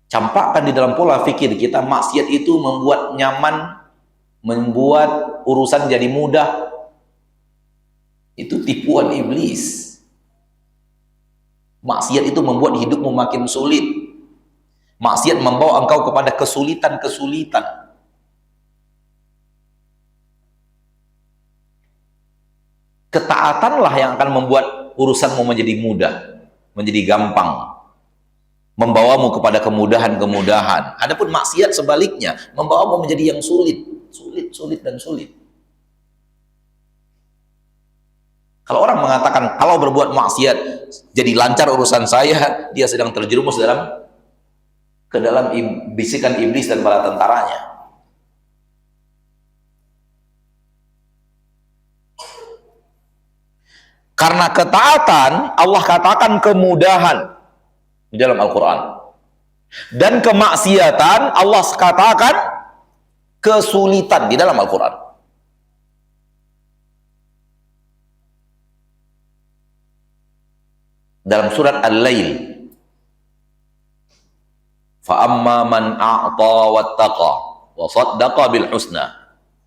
Campakkan di dalam pola fikir kita, maksiat itu membuat nyaman, membuat urusan jadi mudah. Itu tipuan iblis. Maksiat itu membuat hidupmu makin sulit. Maksiat membawa engkau kepada kesulitan-kesulitan. Ketaatanlah yang akan membuat urusanmu menjadi mudah, menjadi gampang, membawamu kepada kemudahan-kemudahan. Adapun maksiat sebaliknya, membawamu menjadi yang sulit, dan sulit. Kalau orang mengatakan kalau berbuat maksiat jadi lancar urusan saya, dia sedang terjerumus ke dalam bisikan iblis dan bala tentaranya. Karena ketaatan, Allah katakan kemudahan di dalam Al-Quran. Dan kemaksiatan, Allah katakan kesulitan di dalam Al-Quran. Dalam surat Al-Lail, فَأَمَّا مَنْ أَعْطَى وَاتَّقَى وَصَدَّقَ بِالْحُسْنَى.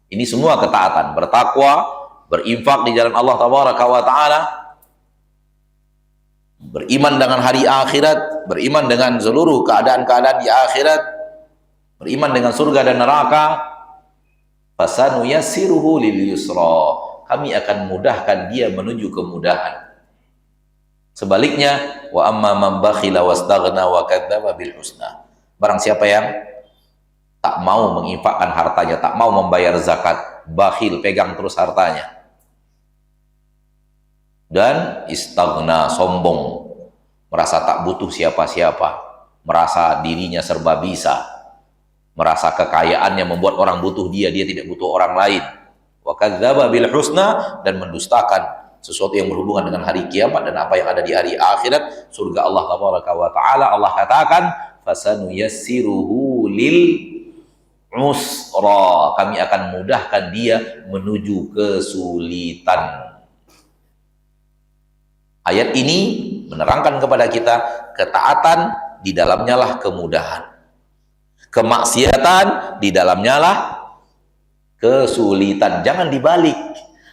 Ini semua ketaatan, bertakwa, berinfak di jalan Allah Tabaraka wa Ta'ala, beriman dengan hari akhirat, beriman dengan seluruh keadaan-keadaan di akhirat, beriman dengan surga dan neraka. Fasanuyassiruhu lil yusra. kami akan mudahkan dia menuju kemudahan. Sebaliknya, wa amma man bakhila wastaghna wa kadzdzaba bil husna. Barang siapa yang tak mau menginfakkan hartanya, tak mau membayar zakat, bakhil, pegang terus hartanya, dan istaghna, sombong, merasa tak butuh siapa-siapa, merasa dirinya serba bisa, merasa kekayaannya membuat orang butuh dia, dia tidak butuh orang lain. Wa kadzdzaba bil husna, dan mendustakan sesuatu yang berhubungan dengan hari kiamat dan apa yang ada di hari akhirat, surga Allah tabaraka wa taala. Allah katakan, fasanuyassiruhu lil usra, kami akan mudahkan dia menuju kesulitan. Ayat ini menerangkan kepada kita, ketaatan di dalamnya lah kemudahan, kemaksiatan di dalamnya lah kesulitan. Jangan dibalik.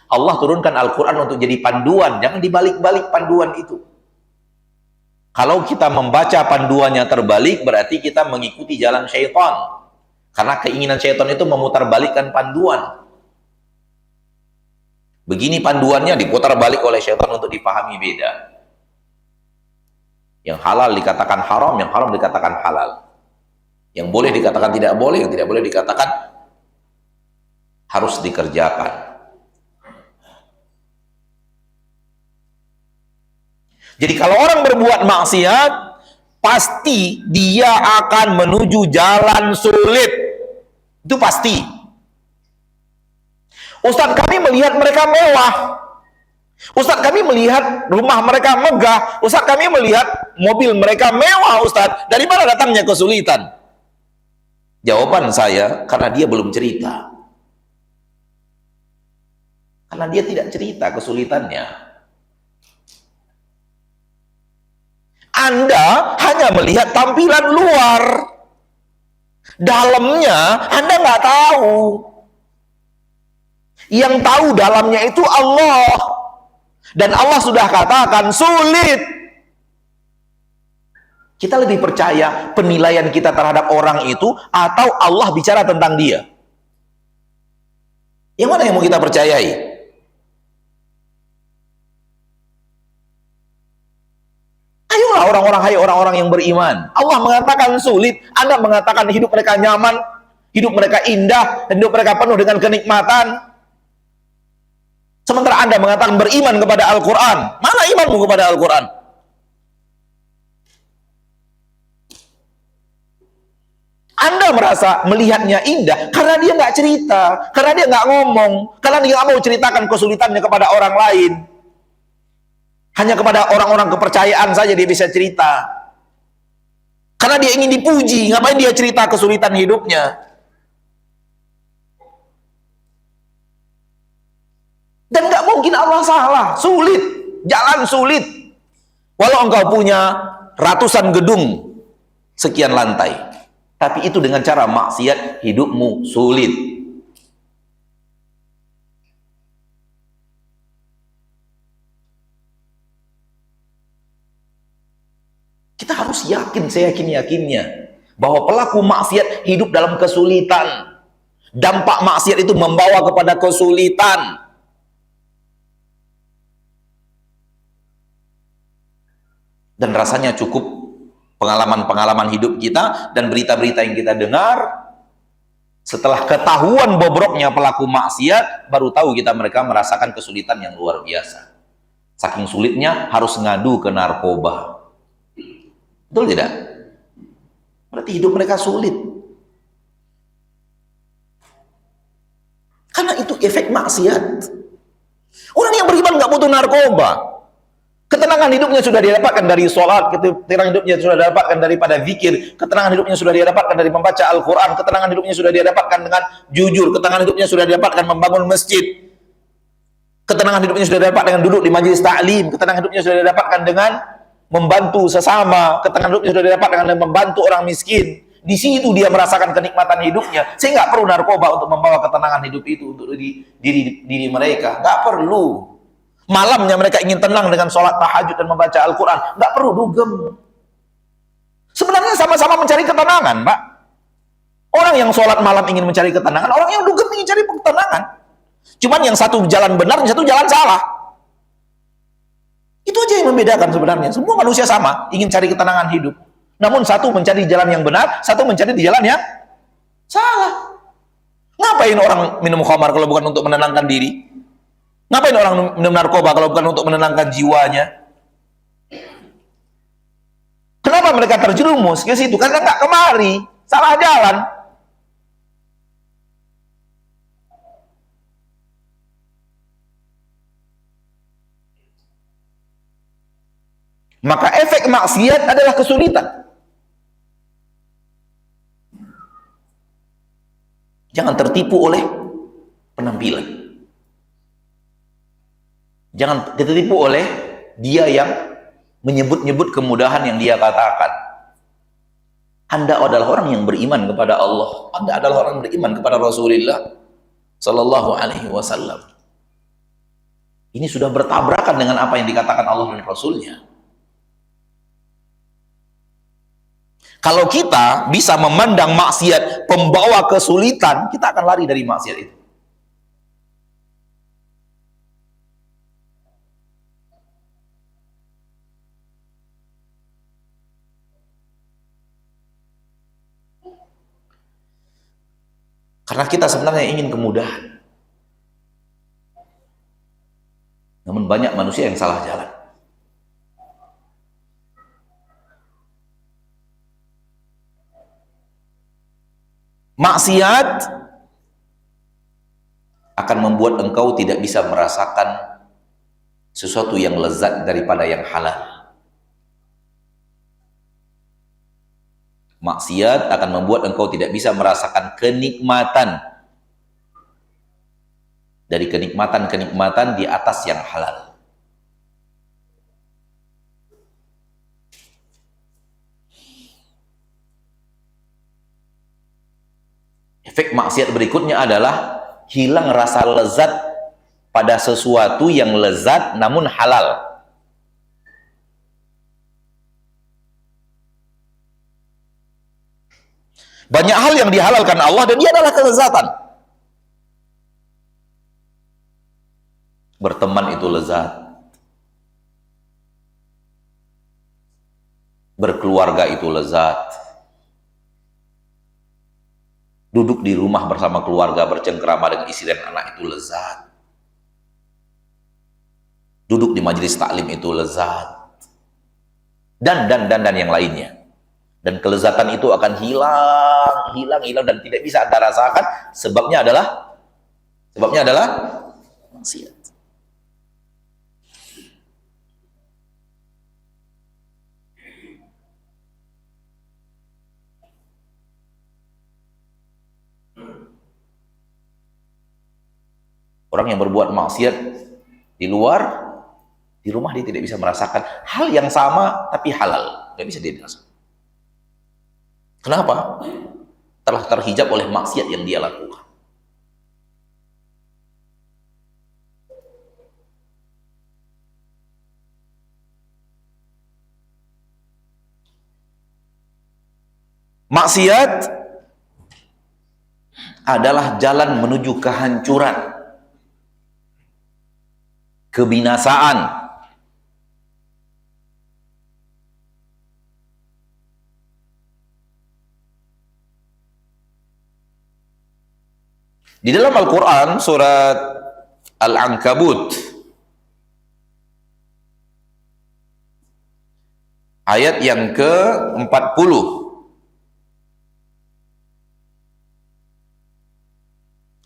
Allah turunkan Al-Quran untuk jadi panduan, jangan dibalik-balik panduan itu. Kalau kita membaca panduannya terbalik, berarti kita mengikuti jalan syaitan. Karena keinginan syaitan itu memutarbalikkan panduan. Begini panduannya, diputar balik oleh syaitan untuk dipahami beda. Yang halal dikatakan haram, yang haram dikatakan halal. Yang boleh dikatakan tidak boleh, yang tidak boleh dikatakan harus dikerjakan. Jadi kalau orang berbuat maksiat, pasti dia akan menuju jalan sulit. Itu pasti. Ustadz, kami melihat mereka mewah. Ustadz, kami melihat rumah mereka megah. Ustadz, kami melihat mobil mereka mewah, Ustadz. Dari mana datangnya kesulitan? Jawaban saya, karena dia belum cerita. Karena dia tidak cerita kesulitannya. Anda hanya melihat tampilan luar, dalamnya Anda nggak tahu. Yang tahu dalamnya itu Allah, dan Allah sudah katakan sulit. Kita lebih percaya penilaian kita terhadap orang itu, atau Allah bicara tentang dia? Yang mana yang mau kita percayai? Ayolah orang-orang, hai orang-orang yang beriman. Allah mengatakan sulit, Anda mengatakan hidup mereka nyaman, hidup mereka indah, hidup mereka penuh dengan kenikmatan. Sementara Anda mengatakan beriman kepada Al-Quran. Mana imanmu kepada Al-Quran? Anda merasa melihatnya indah karena dia nggak cerita, karena dia nggak ngomong, karena dia nggak mau ceritakan kesulitannya kepada orang lain. Hanya kepada orang-orang kepercayaan saja dia bisa cerita. Karena dia ingin dipuji, ngapain dia cerita kesulitan hidupnya? Dan nggak mungkin Allah salah, sulit, jalan sulit. Walau engkau punya ratusan gedung, sekian lantai, tapi itu dengan cara maksiat, hidupmu sulit. Kita harus yakin, saya yakin-yakinnya, bahwa pelaku maksiat hidup dalam kesulitan. Dampak maksiat itu membawa kepada kesulitan. Dan rasanya cukup pengalaman-pengalaman hidup kita dan berita-berita yang kita dengar. Setelah ketahuan bobroknya pelaku maksiat, baru tahu kita mereka merasakan kesulitan yang luar biasa. Saking sulitnya harus ngadu ke narkoba. Betul tidak? Berarti hidup mereka sulit. Karena itu efek maksiat. Orang yang beriman nggak butuh narkoba. Ketenangan hidupnya sudah didapatkan dari sholat, ketenangan hidupnya sudah didapatkan daripada zikir, ketenangan hidupnya sudah didapatkan dari membaca Al-Quran, ketenangan hidupnya sudah didapatkan dengan jujur, ketenangan hidupnya sudah didapatkan membangun masjid, ketenangan hidupnya sudah didapatkan dengan duduk di majelis ta'lim, ketenangan hidupnya sudah didapatkan dengan membantu sesama, ketenangan hidupnya sudah didapatkan dengan membantu orang miskin. Di situ dia merasakan kenikmatan hidupnya. Saya nggak perlu narkoba untuk membawa ketenangan hidup itu untuk diri mereka. Nggak perlu. Malamnya mereka ingin tenang dengan sholat tahajud dan membaca Al-Quran. Nggak perlu dugem. Sebenarnya sama-sama mencari ketenangan, Pak. Orang yang sholat malam ingin mencari ketenangan, orang yang dugem ingin cari ketenangan. Cuman yang satu jalan benar, yang satu jalan salah. Itu aja yang membedakan sebenarnya. Semua manusia sama, ingin cari ketenangan hidup. Namun satu mencari jalan yang benar, satu mencari di jalan yang salah. Ngapain orang minum khamar kalau bukan untuk menenangkan diri? Ngapain orang minum narkoba kalau bukan untuk menenangkan jiwanya? Kenapa mereka terjerumus ke situ? Karena nggak kemari, salah jalan. Maka efek maksiat adalah kesulitan. Jangan tertipu oleh penampilan. Jangan tertipu oleh dia yang menyebut-nyebut kemudahan yang dia katakan. Anda adalah orang yang beriman kepada Allah. Anda adalah orang yang beriman kepada Rasulullah Sallallahu Alaihi Wasallam. Ini sudah bertabrakan dengan apa yang dikatakan Allah dan Rasulnya. Kalau kita bisa memandang maksiat pembawa kesulitan, kita akan lari dari maksiat itu. Karena kita sebenarnya ingin kemudahan. Namun banyak manusia yang salah jalan. Maksiat akan membuat engkau tidak bisa merasakan sesuatu yang lezat daripada yang halal. Maksiat akan membuat engkau tidak bisa merasakan kenikmatan dari kenikmatan-kenikmatan di atas yang halal. Efek maksiat berikutnya adalah hilang rasa lezat pada sesuatu yang lezat namun halal. Banyak hal yang dihalalkan Allah dan dia adalah kelezatan. Berteman itu lezat. Berkeluarga itu lezat. Duduk di rumah bersama keluarga bercengkrama dengan istri dan anak itu lezat. Duduk di majelis taklim itu lezat. Dan yang lainnya. Dan kelezatan itu akan hilang dan tidak bisa Anda rasakan. Sebabnya adalah maksiat. Orang yang berbuat maksiat di luar, di rumah dia tidak bisa merasakan hal yang sama tapi halal. Tidak bisa dia rasakan. Kenapa? Telah terhijab oleh maksiat yang dia lakukan. Maksiat adalah jalan menuju kehancuran, kebinasaan. Di dalam Al-Quran, surat Al-Ankabut, ayat yang ke-40,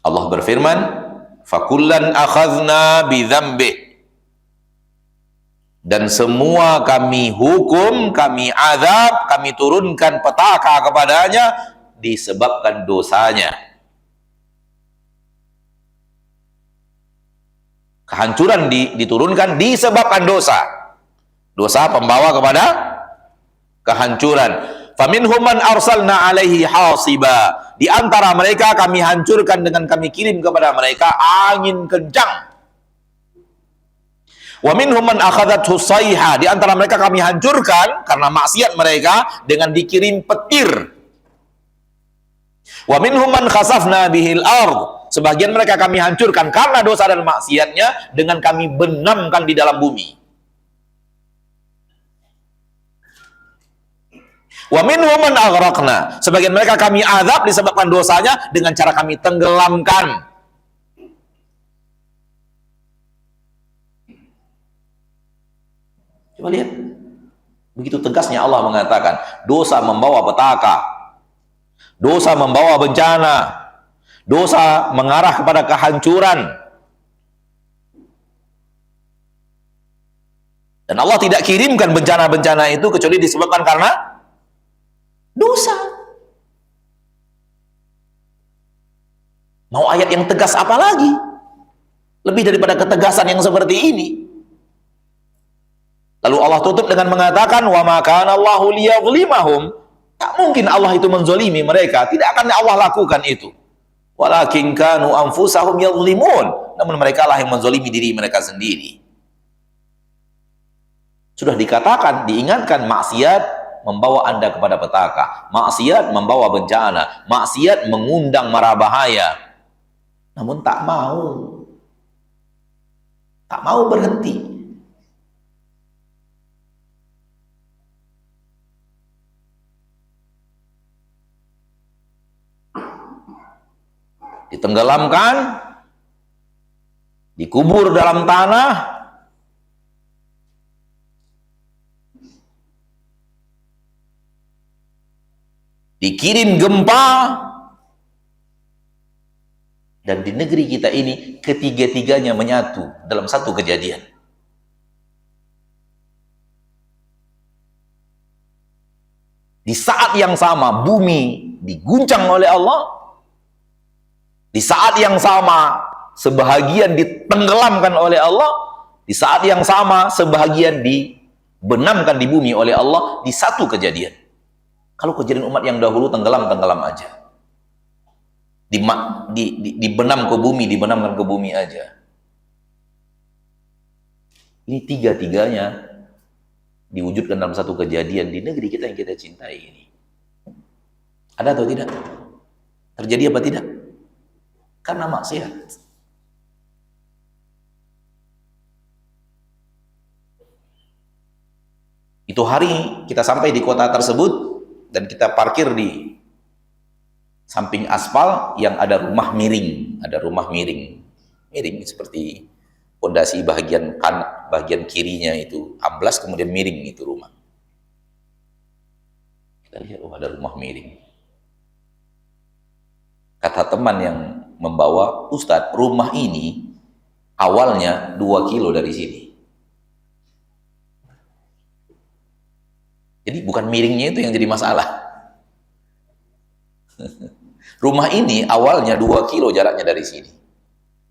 Allah berfirman, "Fakullan akhadna bidzambih." Dan semua kami hukum, kami azab, kami turunkan petaka kepadanya disebabkan dosanya. Kehancuran diturunkan disebabkan dosa. Dosa pembawa kepada kehancuran. Faminhum man arsalna alaihi hasiba. Di antara mereka kami hancurkan dengan kami kirim kepada mereka angin kencang. Wa minhum man akhadathu sayha. Di antara mereka kami hancurkan karena maksiat mereka dengan dikirim petir. Wa minhum man khasafna bihil ardh. Sebagian mereka kami hancurkan karena dosa dan maksiatnya dengan kami benamkan di dalam bumi. Wa minhum man aghraqna. Sebagian mereka kami azab disebabkan dosanya dengan cara kami tenggelamkan. Coba lihat. Begitu tegasnya Allah mengatakan, dosa membawa petaka. Dosa membawa bencana. Dosa mengarah kepada kehancuran. Dan Allah tidak kirimkan bencana-bencana itu kecuali disebabkan karena dosa. Mau ayat yang tegas apa lagi? Lebih daripada ketegasan yang seperti ini. Lalu Allah tutup dengan mengatakan, wa ma kana Allahu liyadhlimahum. Tak mungkin Allah itu menzolimi mereka. Tidak akan Allah lakukan itu. Walakin kanu anfusahum yadhlimun. Namun mereka lah yang menzolimi diri mereka sendiri. Sudah dikatakan, diingatkan, maksiat membawa Anda kepada petaka. Maksiat membawa bencana. Maksiat mengundang mara bahaya. Namun tak mau. Tak mau berhenti. Ditenggelamkan, dikubur dalam tanah, dikirim gempa, dan di negeri kita ini ketiga-tiganya menyatu dalam satu kejadian. Di saat yang sama bumi diguncang oleh Allah. Di saat yang sama, sebahagian ditenggelamkan oleh Allah. Di saat yang sama, sebahagian dibenamkan di bumi oleh Allah di satu kejadian. Kalau kejadian umat yang dahulu tenggelam aja. Dibenam ke bumi, dibenamkan ke bumi aja. Ini tiga-tiganya diwujudkan dalam satu kejadian di negeri kita yang kita cintai ini. Ada atau tidak? Terjadi apa tidak? Karena maksiat. Itu hari kita sampai di kota tersebut dan kita parkir di samping aspal yang ada rumah miring, miring seperti pondasi bagian kirinya itu amblas, kemudian miring itu rumah. Kita lihat, oh ada rumah miring. Kata teman yang membawa, Ustadz, rumah ini awalnya 2 kilo dari sini. Jadi bukan miringnya itu yang jadi masalah. Rumah ini awalnya 2 kilo jaraknya dari sini.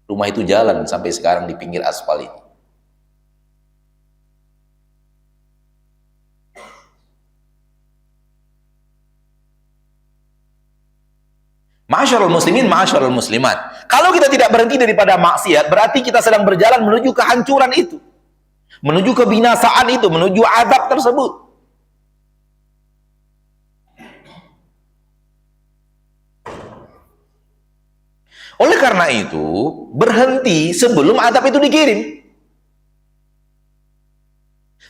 Rumah itu jalan sampai sekarang di pinggir aspal ini. Ma'asyarul muslimin, ma'asyarul muslimat. Kalau kita tidak berhenti daripada maksiat, berarti kita sedang berjalan menuju kehancuran itu. Menuju kebinasaan itu, menuju azab tersebut. Oleh karena itu, berhenti sebelum azab itu dikirim.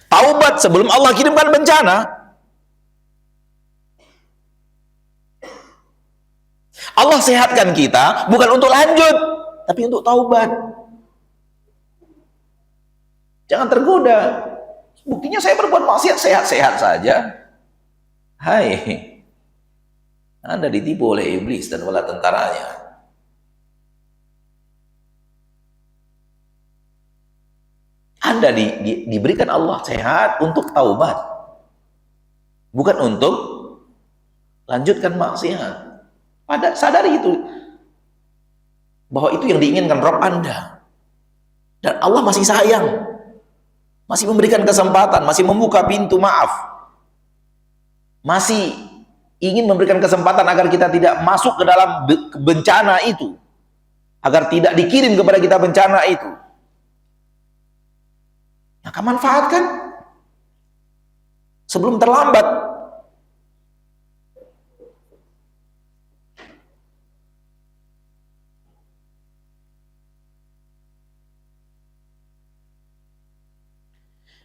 Taubat sebelum Allah kirimkan bencana. Allah sehatkan kita bukan untuk lanjut, tapi untuk taubat. Jangan tergoda. Buktinya saya berbuat maksiat sehat-sehat saja. Hai, Anda ditipu oleh iblis dan bala tentaranya. Anda diberikan Allah sehat untuk taubat, bukan untuk lanjutkan maksiat. Sadari itu, bahwa itu yang diinginkan Rabb Anda. Dan Allah masih sayang, masih memberikan kesempatan, masih membuka pintu maaf, masih ingin memberikan kesempatan agar kita tidak masuk ke dalam bencana itu, agar tidak dikirim kepada kita bencana itu. Maka manfaatkan sebelum terlambat.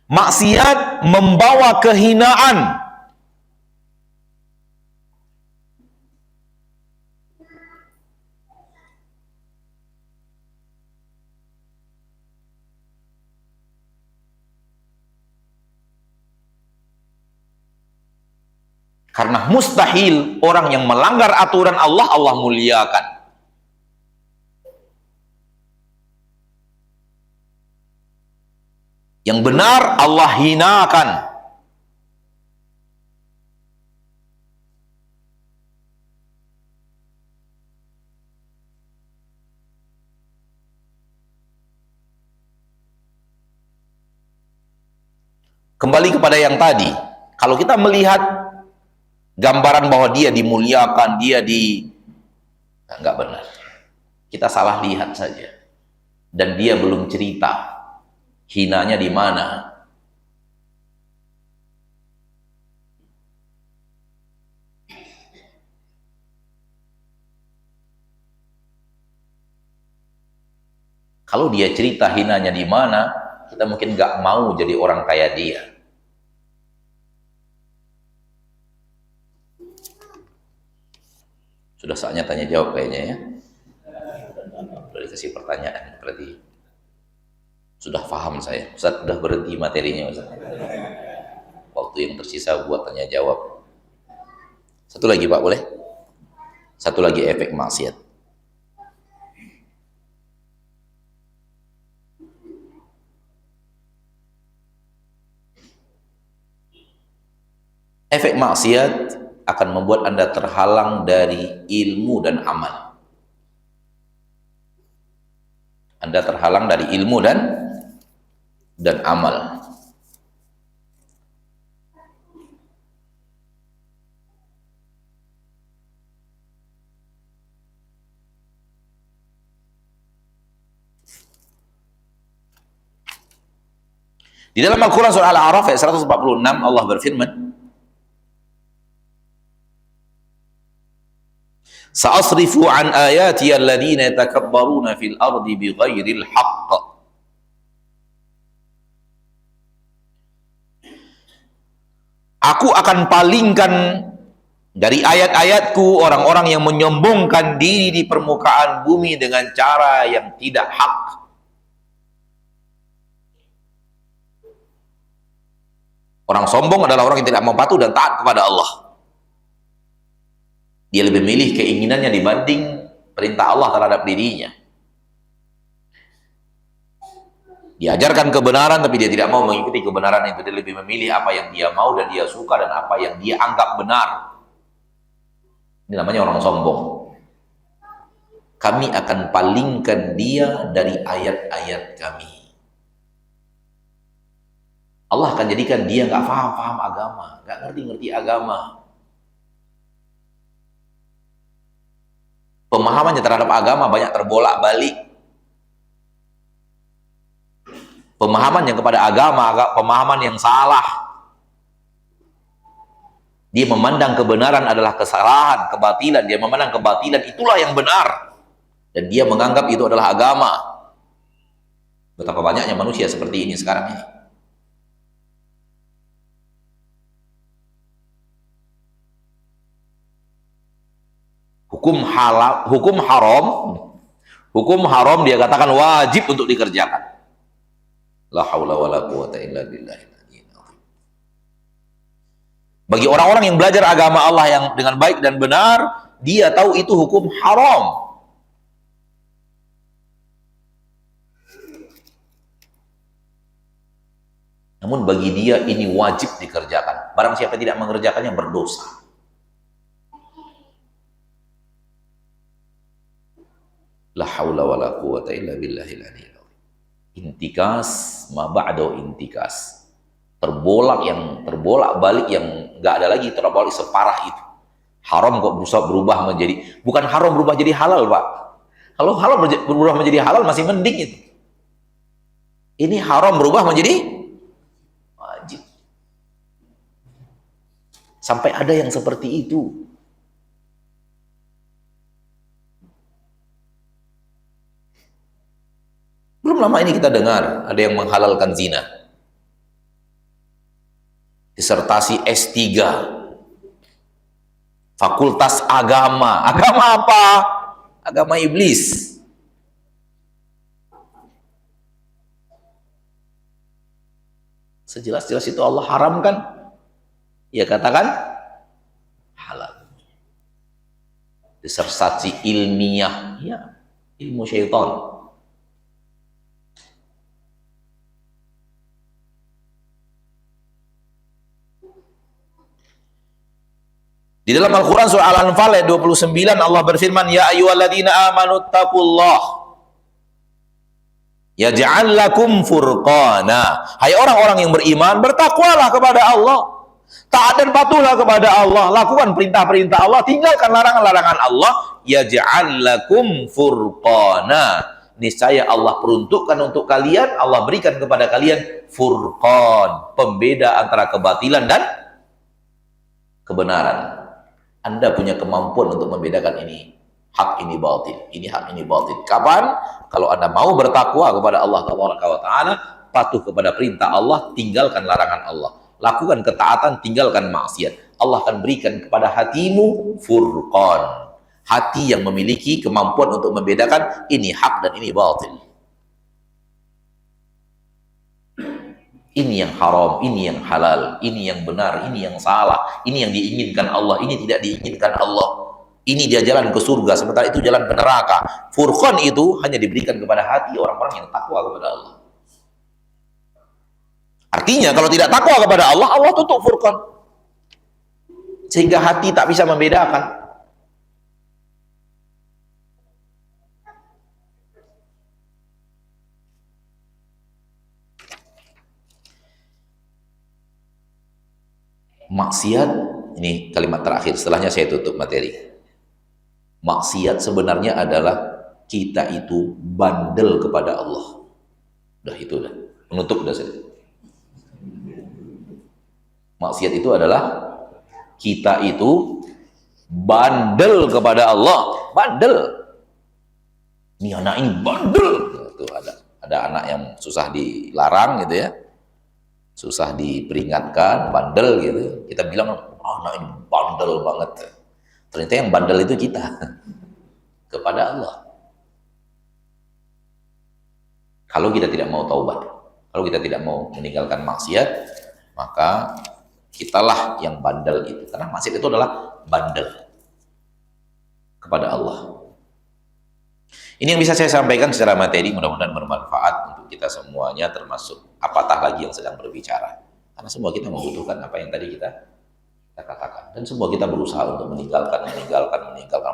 Maksiat membawa kehinaan. Karena mustahil orang yang melanggar aturan Allah, Allah muliakan. Yang benar Allah hinakan. Kembali kepada yang tadi, kalau kita melihat gambaran bahwa dia dimuliakan, nggak benar. Kita salah lihat saja. Dan dia belum cerita hinanya di mana. Kalau dia cerita hinanya di mana, kita mungkin nggak mau jadi orang kayak dia. Sudah saatnya tanya jawab kayaknya ya. Sudah dikasih pertanyaan, berarti sudah paham saya. Ustaz sudah berhenti materinya Ustaz. Waktu yang tersisa buat tanya jawab. Satu lagi Pak, boleh? Satu lagi efek maksiat. Efek maksiat akan membuat Anda terhalang dari ilmu dan amal. Anda terhalang dari ilmu dan amal. Di dalam Al-Quran surah Al-A'raf ayat 146 Allah berfirman, Sa'asrifu an ayati alladhina yatakabbaruna fil ardi bighairil haqq. Aku akan palingkan dari ayat-ayatku orang-orang yang menyombongkan diri di permukaan bumi dengan cara yang tidak hak. Orang sombong adalah orang yang tidak mau patuh dan taat kepada Allah. Dia lebih memilih keinginannya dibanding perintah Allah terhadap dirinya. Diajarkan kebenaran tapi dia tidak mau mengikuti kebenaran itu. Dia lebih memilih apa yang dia mau dan dia suka dan apa yang dia anggap benar. Ini namanya orang sombong. Kami akan palingkan dia dari ayat-ayat kami. Allah akan jadikan dia nggak paham agama, nggak ngerti agama. Pemahamannya terhadap agama banyak terbolak-balik. Pemahamannya kepada agama, pemahaman yang salah. Dia memandang kebenaran adalah kesalahan, kebatilan. Dia memandang kebatilan itulah yang benar. Dan dia menganggap itu adalah agama. Betapa banyaknya manusia seperti ini sekarang ini. Hukum haram dia katakan wajib untuk dikerjakan. La haula wala quwata illa billah. Bagi orang-orang yang belajar agama Allah yang dengan baik dan benar, dia tahu itu hukum haram. Namun bagi dia ini wajib dikerjakan. Barang siapa tidak mengerjakannya berdosa. La haula wala quwata illa billahil aliyyil azim. Intikas ma ba'da intikas. Terbolak-balik yang nggak ada lagi terbalik separah itu. Haram kok berusaha berubah menjadi, bukan haram berubah jadi halal, Pak. Kalau halal berubah menjadi halal masih mending itu. Ini haram berubah menjadi wajib. Sampai ada yang seperti itu. Belum lama ini kita dengar ada yang menghalalkan zina. disertasi S3, fakultas agama. Agama apa? Agama iblis. Sejelas-jelas itu Allah haramkan, ya katakan halal. Disertasi ilmiah, ya, ilmu syaitan. Di dalam Al-Quran surah Al-Anfal ayat 29 Allah berfirman, ya ayyuhalladzina amanu taqullah yaj'al lakum furqana. Hai orang-orang yang beriman, bertakwalah kepada Allah, taat dan patuhlah kepada Allah, lakukan perintah-perintah Allah, tinggalkan larangan-larangan Allah. Yaj'al lakum furqana. Niscaya Allah peruntukkan untuk kalian, Allah berikan kepada kalian furqan, pembeda antara kebatilan dan kebenaran. Anda punya kemampuan untuk membedakan ini hak, ini batil, ini hak, ini batil. Kapan? Kalau Anda mau bertakwa kepada Allah Taala, patuh kepada perintah Allah, tinggalkan larangan Allah, lakukan ketaatan, tinggalkan maksiat. Allah akan berikan kepada hatimu furqan, hati yang memiliki kemampuan untuk membedakan ini hak dan ini batil. Ini yang haram, ini yang halal, ini yang benar, ini yang salah, ini yang diinginkan Allah, ini tidak diinginkan Allah. Ini dia jalan ke surga, sementara itu jalan ke neraka. Furqan itu hanya diberikan kepada hati orang-orang yang takwa kepada Allah. Artinya kalau tidak takwa kepada Allah, Allah tutup furqan, sehingga hati tak bisa membedakan. Maksiat, ini kalimat terakhir, setelahnya saya tutup materi. Maksiat sebenarnya adalah kita itu bandel kepada Allah. Udah itu udah, menutup udah saya. Maksiat itu adalah kita itu bandel kepada Allah, bandel. Ini anak ini bandel. Tuh ada anak yang susah dilarang gitu ya, susah diperingatkan, bandel gitu. Kita bilang, oh, anak ini bandel banget. Ternyata yang bandel itu kita kepada Allah. Kalau kita tidak mau taubat, kalau kita tidak mau meninggalkan maksiat, maka kitalah yang bandel itu. Karena maksiat itu adalah bandel kepada Allah. Ini yang bisa saya sampaikan secara materi, mudah-mudahan bermanfaat untuk kita semuanya, termasuk apatah lagi yang sedang berbicara. Karena semua kita membutuhkan apa yang tadi kita katakan. Dan semua kita berusaha untuk meninggalkan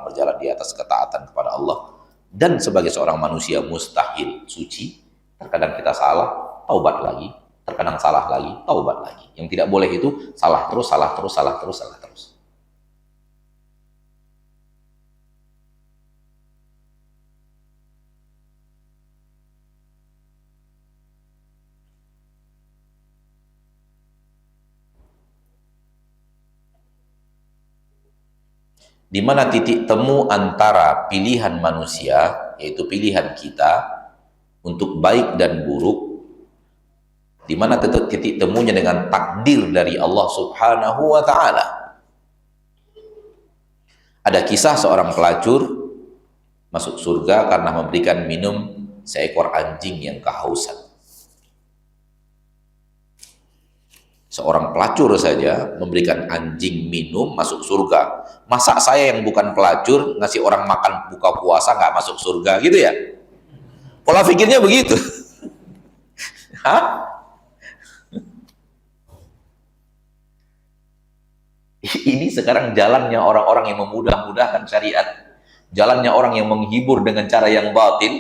berjalan di atas ketaatan kepada Allah. Dan sebagai seorang manusia mustahil suci, terkadang kita salah, taubat lagi. Terkadang salah lagi, taubat lagi. Yang tidak boleh itu salah terus, salah terus, salah terus, salah terus. Di mana titik temu antara pilihan manusia, yaitu pilihan kita untuk baik dan buruk, di mana titik temunya dengan takdir dari Allah Subhanahu wa Ta'ala. Ada kisah seorang pelacur masuk surga karena memberikan minum seekor anjing yang kehausan. Seorang pelacur saja memberikan anjing minum masuk surga. Masa saya yang bukan pelacur ngasih orang makan buka puasa nggak masuk surga gitu ya? Pola pikirnya begitu. Hah? Ini sekarang jalannya orang-orang yang memudah-mudahkan syariat, jalannya orang yang menghibur dengan cara yang batil.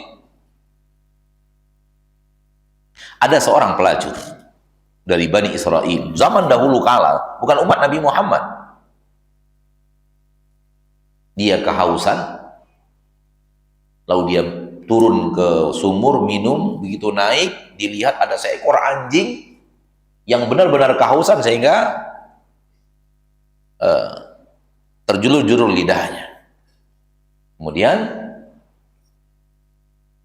Ada seorang pelacur dari Bani Israel zaman dahulu kala, bukan umat Nabi Muhammad. Dia kehausan, lalu dia turun ke sumur minum. Begitu naik, dilihat ada seekor anjing yang benar-benar kehausan sehingga terjulur-julur lidahnya. Kemudian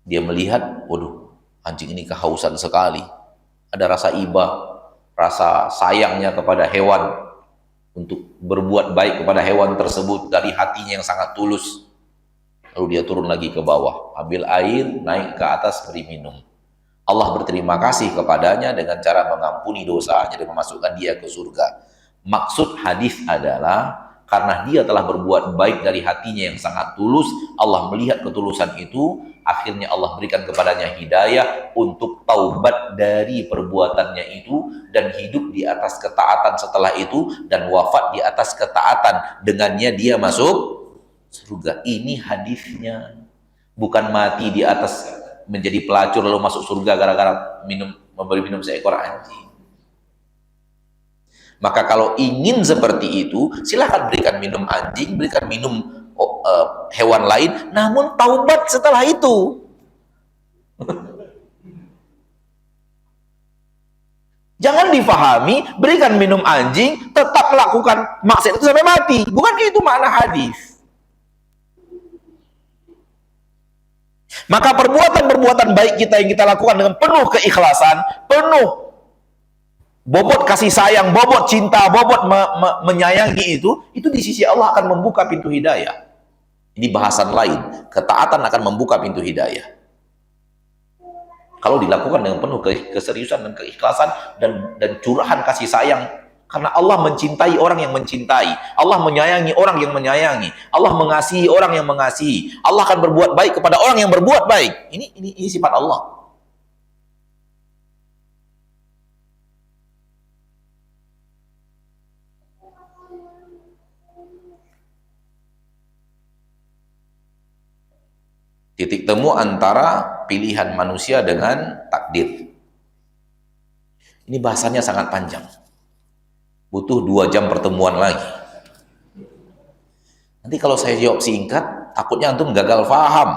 dia melihat, waduh, anjing ini kehausan sekali, ada rasa iba. rasa sayangnya kepada hewan, untuk berbuat baik kepada hewan tersebut dari hatinya yang sangat tulus. Lalu dia turun lagi ke bawah, ambil air, naik ke atas, beri minum. Allah berterima kasih kepadanya dengan cara mengampuni dosanya dan memasukkan dia ke surga. Maksud hadis adalah karena dia telah berbuat baik dari hatinya yang sangat tulus, Allah melihat ketulusan itu, akhirnya Allah berikan kepadanya hidayah untuk taubat dari perbuatannya itu dan hidup di atas ketaatan setelah itu dan wafat di atas ketaatan, dengannya dia masuk surga. Ini hadisnya, bukan mati di atas menjadi pelacur lalu masuk surga gara-gara memberi minum seekor anjing. Maka kalau ingin seperti itu, silahkan berikan minum anjing, berikan minum hewan lain, namun taubat setelah itu. Jangan difahami, berikan minum anjing, tetap lakukan maksiat itu sampai mati. Bukan itu makna hadis. Maka perbuatan-perbuatan baik kita yang kita lakukan dengan penuh keikhlasan, penuh bobot kasih sayang, bobot cinta, bobot menyayangi itu di sisi Allah akan membuka pintu hidayah. Ini bahasan lain. Ketaatan akan membuka pintu hidayah. Kalau dilakukan dengan penuh keseriusan dan keikhlasan dan curahan kasih sayang, karena Allah mencintai orang yang mencintai, Allah menyayangi orang yang menyayangi, Allah mengasihi orang yang mengasihi, Allah akan berbuat baik kepada orang yang berbuat baik. Ini sifat Allah. Titik temu antara pilihan manusia dengan takdir. Ini bahasanya sangat panjang. Butuh 2 jam pertemuan lagi. Nanti kalau saya jawab singkat, takutnya antum gagal paham.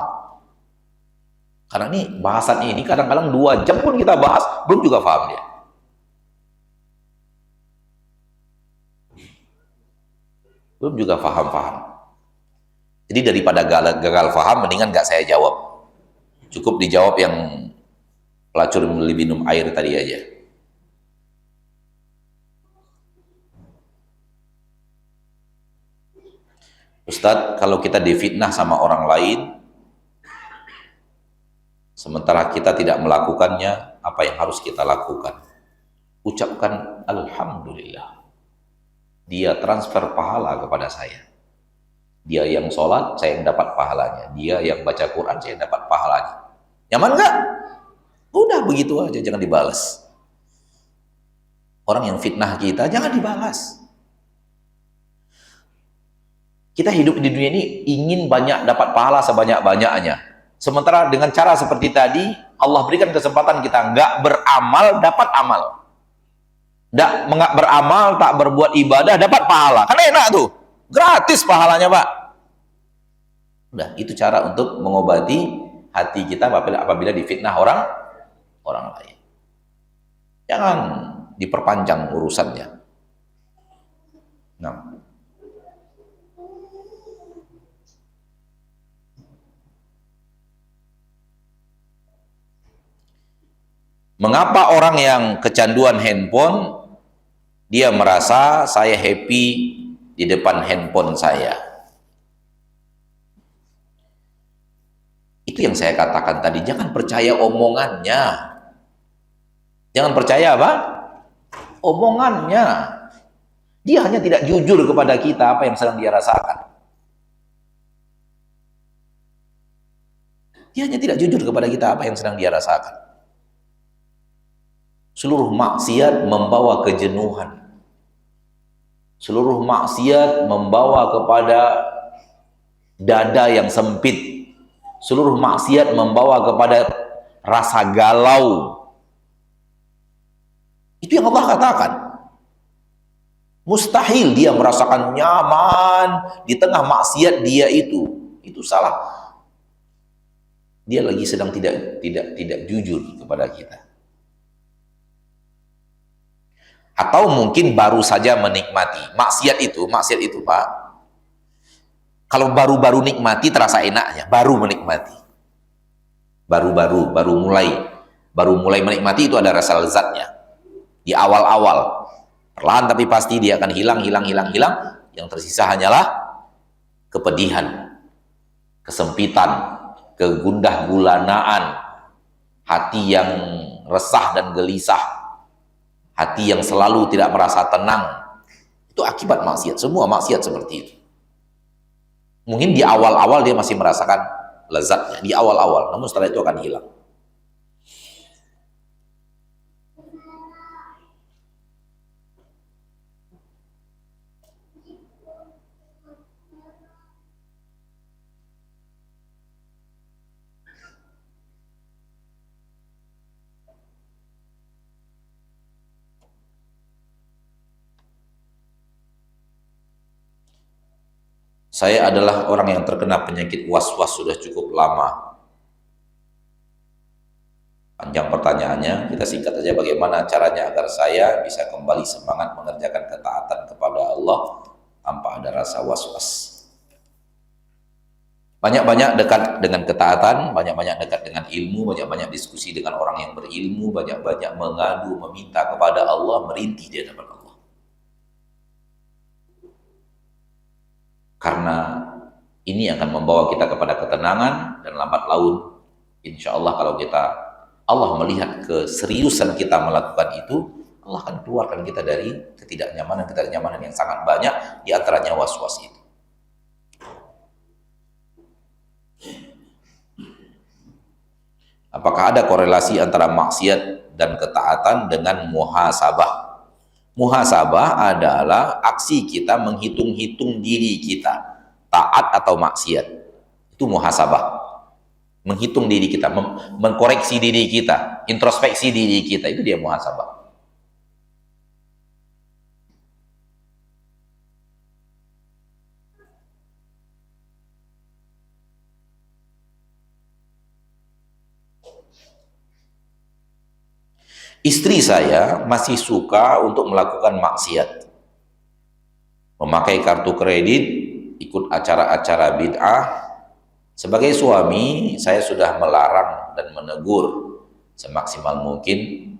Karena ini bahasan ini kadang-kadang 2 jam pun kita bahas, belum juga paham dia. Belum juga paham-paham. Jadi daripada gagal paham, mendingan nggak saya jawab. Cukup dijawab yang pelacur beli minum air tadi aja. Ustadz, kalau kita difitnah sama orang lain, sementara kita tidak melakukannya, apa yang harus kita lakukan? Ucapkan Alhamdulillah. Dia transfer pahala kepada saya. Dia yang sholat, saya yang dapat pahalanya. Dia yang baca Quran, saya yang dapat pahalanya. Nyaman nggak? Udah begitu aja, jangan dibalas. Orang yang fitnah kita, jangan dibalas. Kita hidup di dunia ini ingin banyak dapat pahala sebanyak-banyaknya. Sementara dengan cara seperti tadi, Allah berikan kesempatan kita nggak beramal, dapat amal. Nggak beramal, tak berbuat ibadah, dapat pahala. Kan enak tuh. Gratis pahalanya, Pak. Udah, itu cara untuk mengobati hati kita apabila difitnah orang lain. Jangan diperpanjang urusannya. Nah. Mengapa orang yang kecanduan handphone, dia merasa saya happy di depan handphone saya? Itu yang saya katakan tadi, jangan percaya omongannya. Jangan percaya apa? Omongannya. Dia hanya tidak jujur kepada kita apa yang sedang dia rasakan. Dia hanya tidak jujur kepada kita apa yang sedang dia rasakan. Seluruh maksiat membawa kejenuhan. Seluruh maksiat membawa kepada dada yang sempit. Seluruh maksiat membawa kepada rasa galau. Itu yang Allah katakan. Mustahil dia merasakan nyaman di tengah maksiat dia itu. Itu salah. Dia lagi sedang tidak jujur kepada kita. Atau mungkin baru saja menikmati. Maksiat itu Pak, kalau baru-baru nikmati terasa enaknya, baru menikmati. Baru mulai menikmati itu ada rasa lezatnya. Di awal-awal, perlahan tapi pasti dia akan hilang. Yang tersisa hanyalah kepedihan, kesempitan, kegundah gulanaan, hati yang resah dan gelisah, hati yang selalu tidak merasa tenang. Itu akibat maksiat. Semua maksiat seperti itu. Mungkin di awal-awal dia masih merasakan lezatnya, di awal-awal, namun setelah itu akan hilang. Saya adalah orang yang terkena penyakit was-was sudah cukup lama. Panjang pertanyaannya, kita singkat saja. Bagaimana caranya agar saya bisa kembali semangat mengerjakan ketaatan kepada Allah tanpa ada rasa was-was? Banyak-banyak dekat dengan ketaatan, banyak-banyak dekat dengan ilmu, banyak-banyak diskusi dengan orang yang berilmu, banyak-banyak mengadu, meminta kepada Allah, merintih di hadapan Allah. Karena ini akan membawa kita kepada ketenangan dan lambat laun. Insya Allah kalau Allah melihat keseriusan kita melakukan itu, Allah akan keluarkan kita dari ketidaknyamanan yang sangat banyak, di antaranya was-was itu. Apakah ada korelasi antara maksiat dan ketaatan dengan muhasabah? Muhasabah adalah aksi kita menghitung-hitung diri kita, taat atau maksiat. Itu muhasabah. Menghitung diri kita, mengkoreksi diri kita, introspeksi diri kita, itu dia muhasabah. Istri saya masih suka untuk melakukan maksiat. Memakai kartu kredit, ikut acara-acara bid'ah. Sebagai suami, saya sudah melarang dan menegur semaksimal mungkin,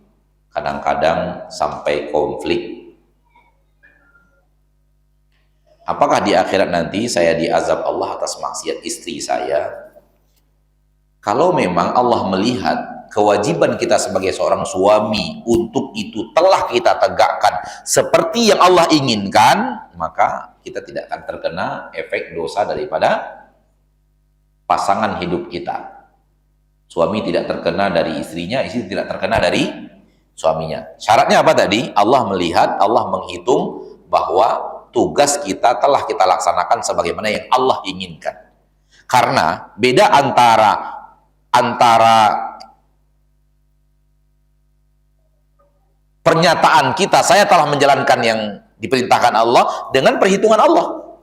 kadang-kadang sampai konflik. Apakah di akhirat nanti saya diazab Allah atas maksiat istri saya? Kalau memang Allah melihat kewajiban kita sebagai seorang suami untuk itu telah kita tegakkan seperti yang Allah inginkan, maka kita tidak akan terkena efek dosa daripada pasangan hidup kita. Suami tidak terkena dari istrinya, istri tidak terkena dari suaminya. Syaratnya apa tadi? Allah melihat, Allah menghitung bahwa tugas kita telah kita laksanakan sebagaimana yang Allah inginkan. Karena beda antara pernyataan kita, saya telah menjalankan yang diperintahkan Allah, dengan perhitungan Allah.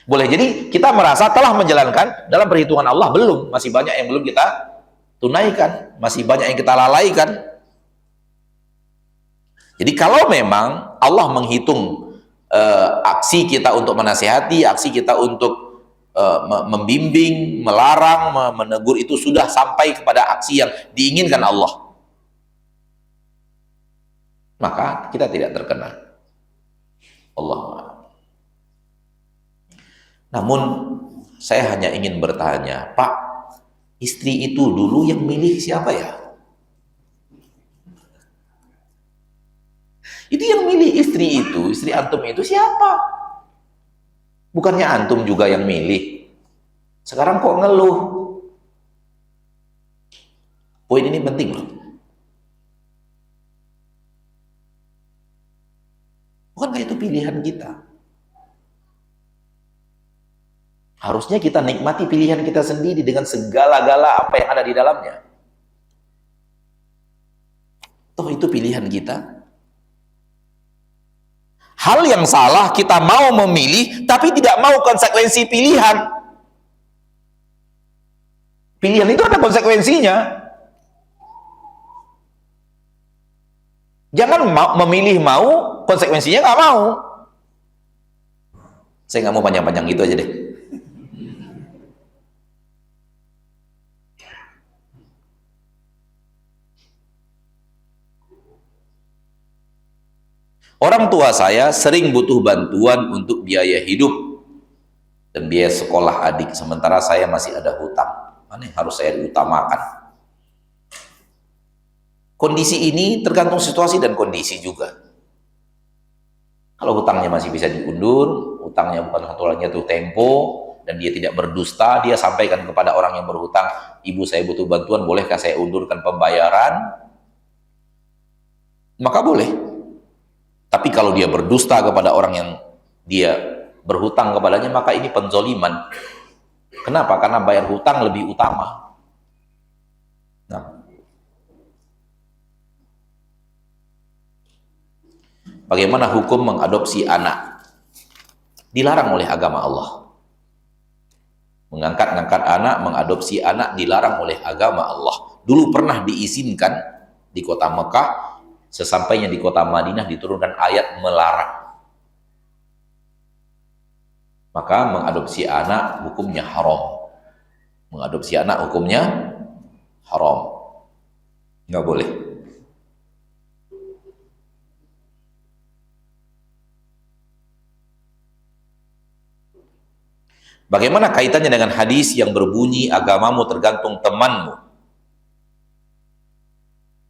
Boleh jadi kita merasa telah menjalankan, dalam perhitungan Allah belum, masih banyak yang belum kita tunaikan, masih banyak yang kita lalaikan. Jadi kalau memang Allah menghitung aksi kita untuk menasihati, aksi kita untuk membimbing, melarang, menegur, itu sudah sampai kepada aksi yang diinginkan Allah, maka kita tidak terkena. Allah. Namun saya hanya ingin bertanya, Pak, istri itu dulu yang milih siapa ya? Itu yang milih istri itu, istri antum itu siapa? Bukannya antum juga yang milih. Sekarang kok ngeluh? Poin ini penting loh. Bukankah itu pilihan kita? Harusnya kita nikmati pilihan kita sendiri dengan segala-gala apa yang ada di dalamnya. Toh itu pilihan kita. Hal yang salah kita mau memilih tapi tidak mau konsekuensi pilihan. Pilihan itu ada konsekuensinya. Jangan memilih mau, konsekuensinya nggak mau. Saya nggak mau panjang-panjang gitu aja deh. Orang tua saya sering butuh bantuan untuk biaya hidup dan biaya sekolah adik, sementara saya masih ada hutang. Mana yang harus saya utamakan? Kondisi ini tergantung situasi dan kondisi juga. Kalau hutangnya masih bisa diundur, hutangnya bukan satu lainnya itu tempo, dan dia tidak berdusta, dia sampaikan kepada orang yang berhutang, ibu saya butuh bantuan, bolehkah saya undurkan pembayaran? Maka boleh. Tapi kalau dia berdusta kepada orang yang dia berhutang kepadanya, maka ini penzoliman. Kenapa? Karena bayar hutang lebih utama. Nah, bagaimana hukum mengadopsi anak? Dilarang oleh agama Allah. Mengangkat-ngangkat anak, mengadopsi anak dilarang oleh agama Allah. Dulu pernah diizinkan di kota Mekah, sesampainya di kota Madinah diturunkan ayat melarang. Maka mengadopsi anak hukumnya haram. Mengadopsi anak hukumnya haram. Nggak boleh. Bagaimana kaitannya dengan hadis yang berbunyi agamamu tergantung temanmu?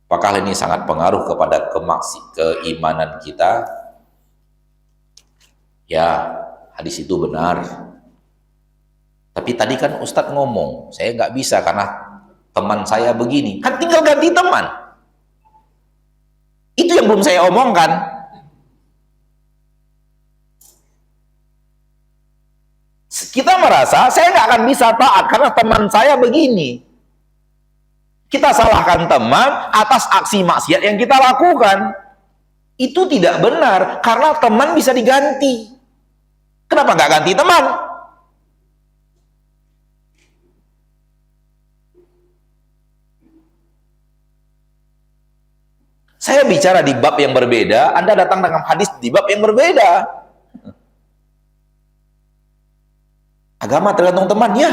Apakah ini sangat pengaruh kepada keimanan kita? Ya, hadis itu benar. Tapi tadi kan Ustadz ngomong, saya nggak bisa karena teman saya begini. Kan tinggal ganti teman. Itu yang belum saya omongkan. Kita merasa saya nggak akan bisa taat karena teman saya begini. Kita salahkan teman atas aksi maksiat yang kita lakukan. Itu tidak benar, karena teman bisa diganti. Kenapa nggak ganti teman? Saya bicara di bab yang berbeda, Anda datang dengan hadis di bab yang berbeda. Agama tergantung teman, ya.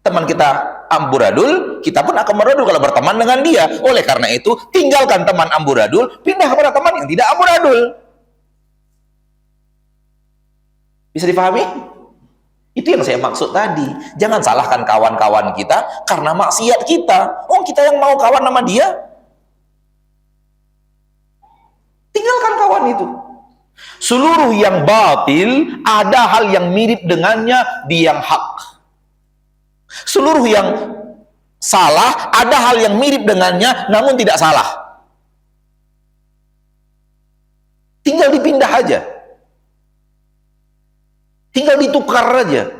Teman kita amburadul, kita pun akan meradul kalau berteman dengan dia. Oleh karena itu, tinggalkan teman amburadul, pindah kepada teman yang tidak amburadul. Bisa dipahami? Itu yang saya maksud tadi. Jangan salahkan kawan-kawan kita karena maksiat kita. Oh, kita yang mau kawan sama dia. Tinggalkan kawan itu. Seluruh yang batil, ada hal yang mirip dengannya di yang hak. Seluruh yang salah, ada hal yang mirip dengannya, namun tidak salah. Tinggal dipindah aja. Tinggal ditukar aja.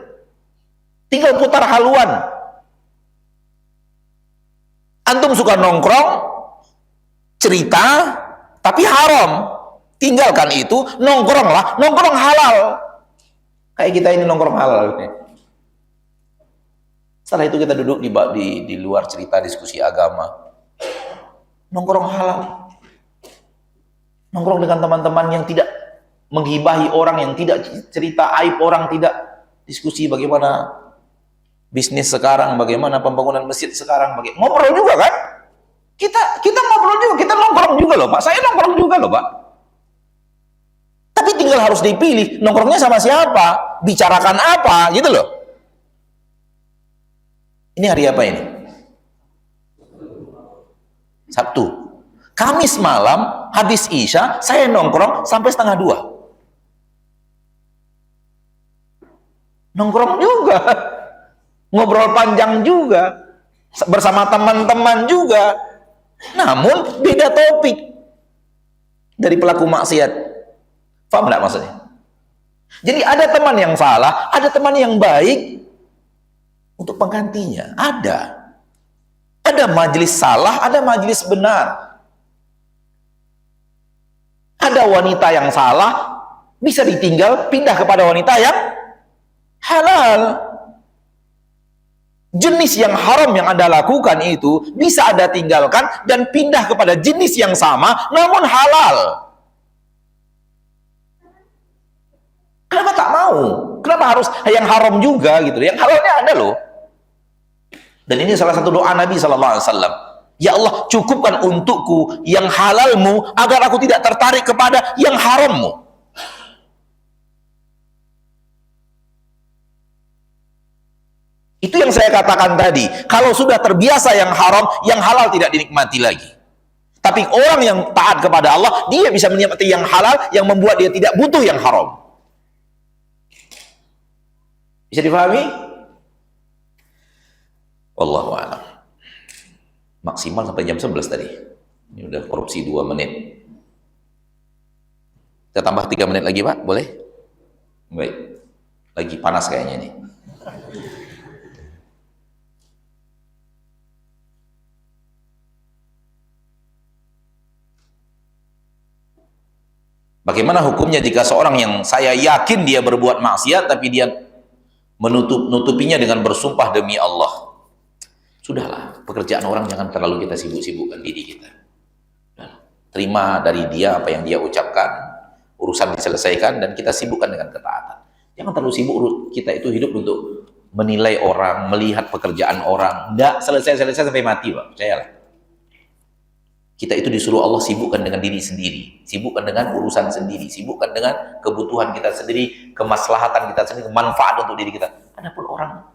Tinggal putar haluan. Antum suka nongkrong, cerita, tapi haram. Tinggalkan itu, nongkronglah, nongkrong halal. Kayak kita ini nongkrong halal. Setelah itu kita duduk di luar cerita diskusi agama. Nongkrong halal. Nongkrong dengan teman-teman yang tidak menggibahi orang, yang tidak cerita aib orang, tidak diskusi bagaimana bisnis sekarang, bagaimana pembangunan masjid sekarang, ngobrol juga kan? Kita ngobrol juga, kita nongkrong juga loh Pak. Saya nongkrong juga loh Pak. Tapi tinggal harus dipilih, nongkrongnya sama siapa, bicarakan apa, gitu loh. Ini hari apa ini? Sabtu. Kamis malam, habis Isya, saya nongkrong sampai 1:30. Nongkrong juga. Ngobrol panjang juga. Bersama teman-teman juga. Namun, beda topik. Dari pelaku maksiat. Paham nggak maksudnya? Jadi ada teman yang salah, ada teman yang baik. Untuk penggantinya ada majelis salah, ada majelis benar. Ada wanita yang salah bisa ditinggal, pindah kepada wanita yang halal. Jenis yang haram yang Anda lakukan itu bisa Anda tinggalkan dan pindah kepada jenis yang sama namun halal. Kenapa tak mau? Kenapa harus yang haram juga gitu? Yang halalnya ada loh. Dan ini salah satu doa Nabi SAW. Ya Allah, cukupkan untukku yang halalmu agar aku tidak tertarik kepada yang harammu. Itu yang saya katakan tadi. Kalau sudah terbiasa yang haram, yang halal tidak dinikmati lagi. Tapi orang yang taat kepada Allah, dia bisa menikmati yang halal yang membuat dia tidak butuh yang haram. Bisa dipahami? Wallahu a'lam. Maksimal sampai jam 11 tadi. Ini udah korupsi 2 menit. Kita tambah 3 menit lagi, Pak? Boleh? Baik. Lagi panas kayaknya nih. Bagaimana hukumnya jika seorang yang saya yakin dia berbuat maksiat tapi dia menutupinya dengan bersumpah demi Allah? Sudahlah, pekerjaan orang jangan terlalu kita sibuk-sibukkan diri kita. Terima dari dia apa yang dia ucapkan, urusan diselesaikan dan kita sibukkan dengan ketaatan. Jangan terlalu sibuk kita itu hidup untuk menilai orang, melihat pekerjaan orang. Nggak selesai-selesai sampai mati, Pak. Percayalah. Kita itu disuruh Allah sibukkan dengan diri sendiri, sibukkan dengan urusan sendiri, sibukkan dengan kebutuhan kita sendiri, kemaslahatan kita sendiri, manfaat untuk diri kita. Adapun orang,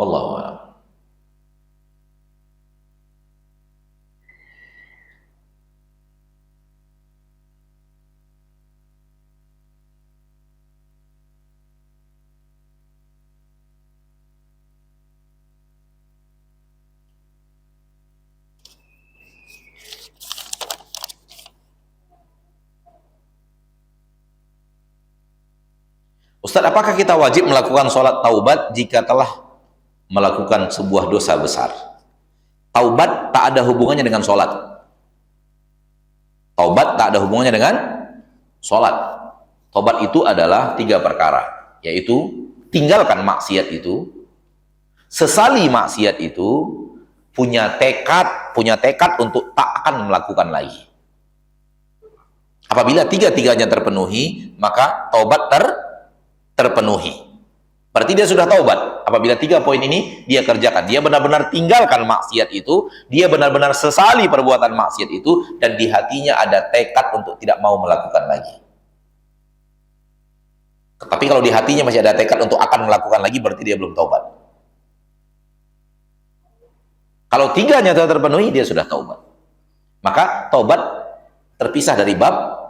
wallahu a'lam. Ustaz, apakah kita wajib melakukan sholat taubat jika telah melakukan sebuah dosa besar? Taubat tak ada hubungannya dengan sholat. Taubat tak ada hubungannya dengan sholat. Taubat itu adalah 3 perkara, yaitu tinggalkan maksiat itu, sesali maksiat itu, punya tekad untuk tak akan melakukan lagi. Apabila 3-tiganya terpenuhi, maka taubat terpenuhi. Berarti dia sudah taubat. Apabila 3 poin ini dia kerjakan, dia benar-benar tinggalkan maksiat itu, dia benar-benar sesali perbuatan maksiat itu, dan di hatinya ada tekad untuk tidak mau melakukan lagi. Tapi kalau di hatinya masih ada tekad untuk akan melakukan lagi, berarti dia belum taubat. Kalau 3-nya sudah terpenuhi, dia sudah taubat. Maka taubat terpisah dari bab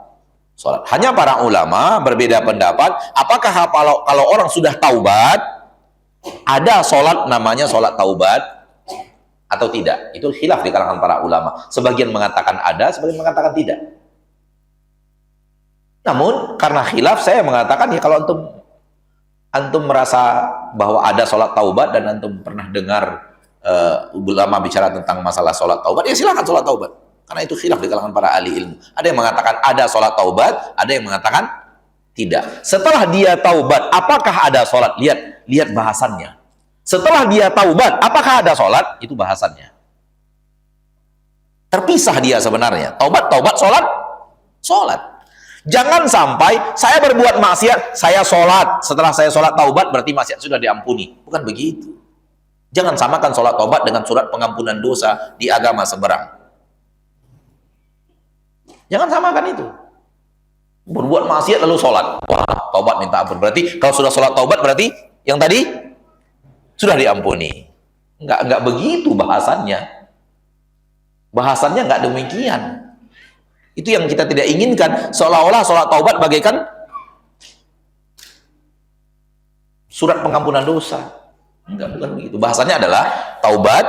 sholat. Hanya para ulama berbeda pendapat, apakah kalau orang sudah taubat, ada sholat namanya sholat taubat atau tidak? Itu khilaf di kalangan para ulama. Sebagian mengatakan ada, sebagian mengatakan tidak. Namun karena khilaf, saya mengatakan ya kalau antum merasa bahwa ada sholat taubat dan antum pernah dengar ulama bicara tentang masalah sholat taubat, ya silakan sholat taubat. Karena itu khilaf di kalangan para ahli ilmu. Ada yang mengatakan ada sholat taubat, ada yang mengatakan tidak. Setelah dia taubat, apakah ada sholat? Lihat bahasannya. Setelah dia taubat, apakah ada sholat? Itu bahasannya. Terpisah dia sebenarnya. Taubat, sholat. Jangan sampai saya berbuat maksiat, saya sholat. Setelah saya sholat taubat, berarti maksiat sudah diampuni. Bukan begitu. Jangan samakan sholat taubat dengan surat pengampunan dosa di agama seberang. Jangan samakan itu. Berbuat maksiat lalu sholat. Wah, taubat minta ampun. Berarti kalau sudah sholat taubat berarti yang tadi sudah diampuni. Enggak begitu bahasannya. Bahasannya enggak demikian. Itu yang kita tidak inginkan. Seolah-olah sholat taubat bagaikan surat pengampunan dosa. Enggak, bukan begitu. Bahasannya adalah taubat,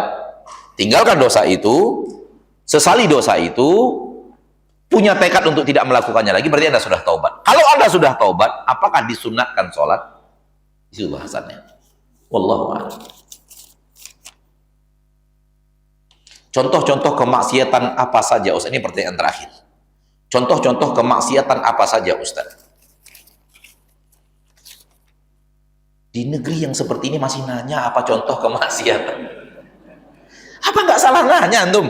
tinggalkan dosa itu, sesali dosa itu, punya tekad untuk tidak melakukannya lagi, berarti Anda sudah taubat. Kalau Anda sudah taubat, apakah disunatkan sholat? Itu bahasannya. Wallahu a'lam. Contoh-contoh kemaksiatan apa saja, Ustaz? Ini pertanyaan terakhir. Contoh-contoh kemaksiatan apa saja, Ustaz? Di negeri yang seperti ini masih nanya apa contoh kemaksiatan? Apa nggak salah nanya, antum?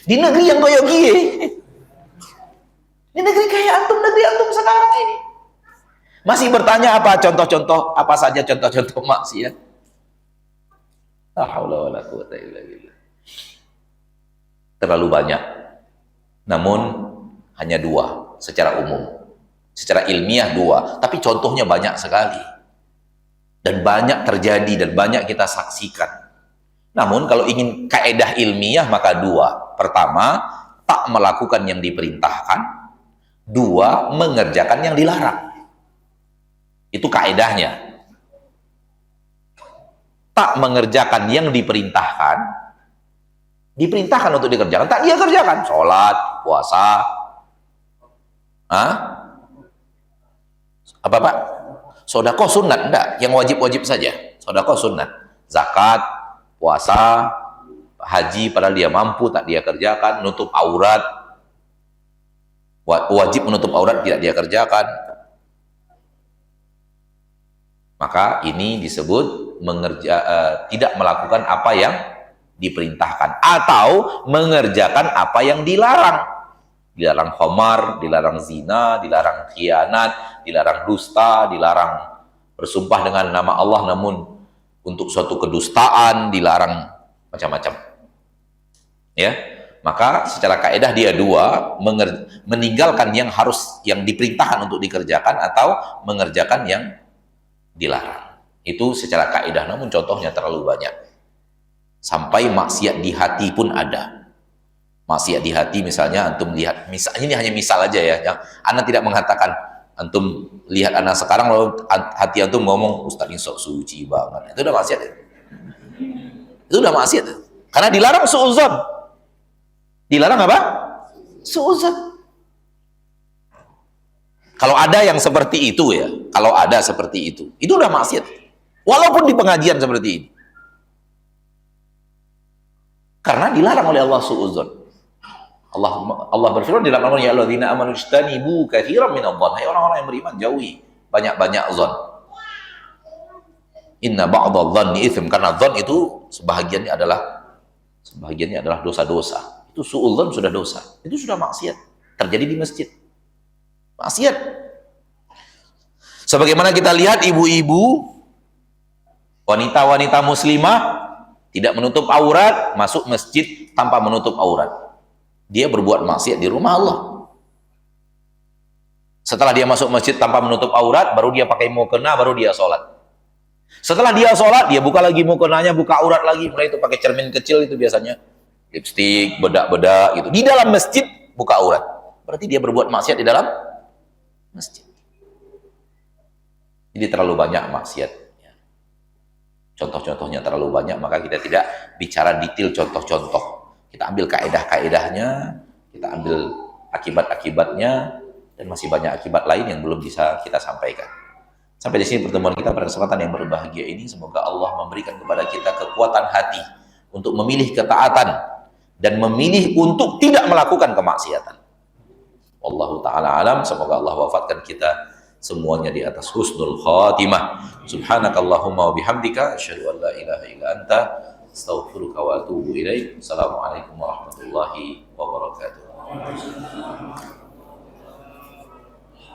Di negeri yang koyo gie, di negeri kayak antum, negeri antum sekarang ini masih bertanya apa contoh-contoh apa saja contoh-contoh maksiat. La haula wala quwwata illa billah. Terlalu banyak. Namun hanya dua secara umum. Secara ilmiah dua, tapi contohnya banyak sekali. Dan banyak terjadi dan banyak kita saksikan. Namun kalau ingin kaedah ilmiah maka dua. Pertama, tak melakukan yang diperintahkan. Dua, mengerjakan yang dilarang. Itu kaedahnya. Tak mengerjakan yang diperintahkan, diperintahkan untuk dikerjakan, tak dia kerjakan. Sholat, puasa, apa Pak? Sedekah sunat, enggak, yang wajib-wajib saja. Sedekah sunat, zakat, puasa, haji padahal dia mampu tak dia kerjakan, nutup aurat, wajib menutup aurat tidak dia kerjakan. Maka ini disebut tidak melakukan apa yang diperintahkan atau mengerjakan apa yang dilarang. Dilarang khamar, dilarang zina, dilarang khianat, dilarang dusta, dilarang bersumpah dengan nama Allah namun untuk suatu kedustaan, dilarang macam-macam. Ya, maka secara kaidah dia dua, meninggalkan yang diperintahkan untuk dikerjakan atau mengerjakan yang dilarang. Itu secara kaidah, namun contohnya terlalu banyak. Sampai maksiat di hati pun ada. Maksiat di hati misalnya antum lihat, misalnya ini hanya misal aja ya, yang ana tidak mengatakan antum lihat ana sekarang lalu hati antum ngomong Ustaz ini sok suci banget. Itu udah maksiat ya? Itu udah maksiat. Karena dilarang suudzon. Dilarang apa? Suudzon. Kalau ada yang seperti itu ya, kalau ada seperti itu udah maksiat. Walaupun di pengajian seperti ini. Karena dilarang oleh Allah suudzon. Allah berfirman di dalam Al-Qur'an, ya alladzina amanu ijtanibu katsiran minadh-dhann. Hai orang-orang yang beriman, jauhi banyak-banyak zon. Inna ba'dadh-dhanni itsm, karena zon itu sebahagiannya adalah dosa-dosa. Itu suudzon sudah dosa. Itu sudah maksiat. Terjadi di masjid. Maksiat. Sebagaimana kita lihat ibu-ibu, wanita-wanita muslimah tidak menutup aurat, masuk masjid tanpa menutup aurat. Dia berbuat maksiat di rumah Allah. Setelah dia masuk masjid tanpa menutup aurat, baru dia pakai mukena, baru dia sholat. Setelah dia sholat, dia buka lagi mukenanya, buka aurat lagi. Mulai itu pakai cermin kecil itu biasanya. Lipstik, bedak-bedak gitu. Di dalam masjid, buka aurat. Berarti dia berbuat maksiat di dalam masjid. Jadi terlalu banyak maksiat. Contoh-contohnya terlalu banyak, maka kita tidak bicara detail contoh-contoh. Kita ambil kaedah-kaedahnya, kita ambil akibat-akibatnya, dan masih banyak akibat lain yang belum bisa kita sampaikan. Sampai di sini pertemuan kita pada kesempatan yang berbahagia ini. Semoga Allah memberikan kepada kita kekuatan hati untuk memilih ketaatan dan memilih untuk tidak melakukan kemaksiatan. Wallahu ta'ala alam. Semoga Allah wafatkan kita semuanya di atas husnul khatimah. Subhanakallahumma wa bihamdika asyhadu an la ilaha illa anta astaghfiruka wa atubu ilaik. Assalamualaikum warahmatullahi wabarakatuh.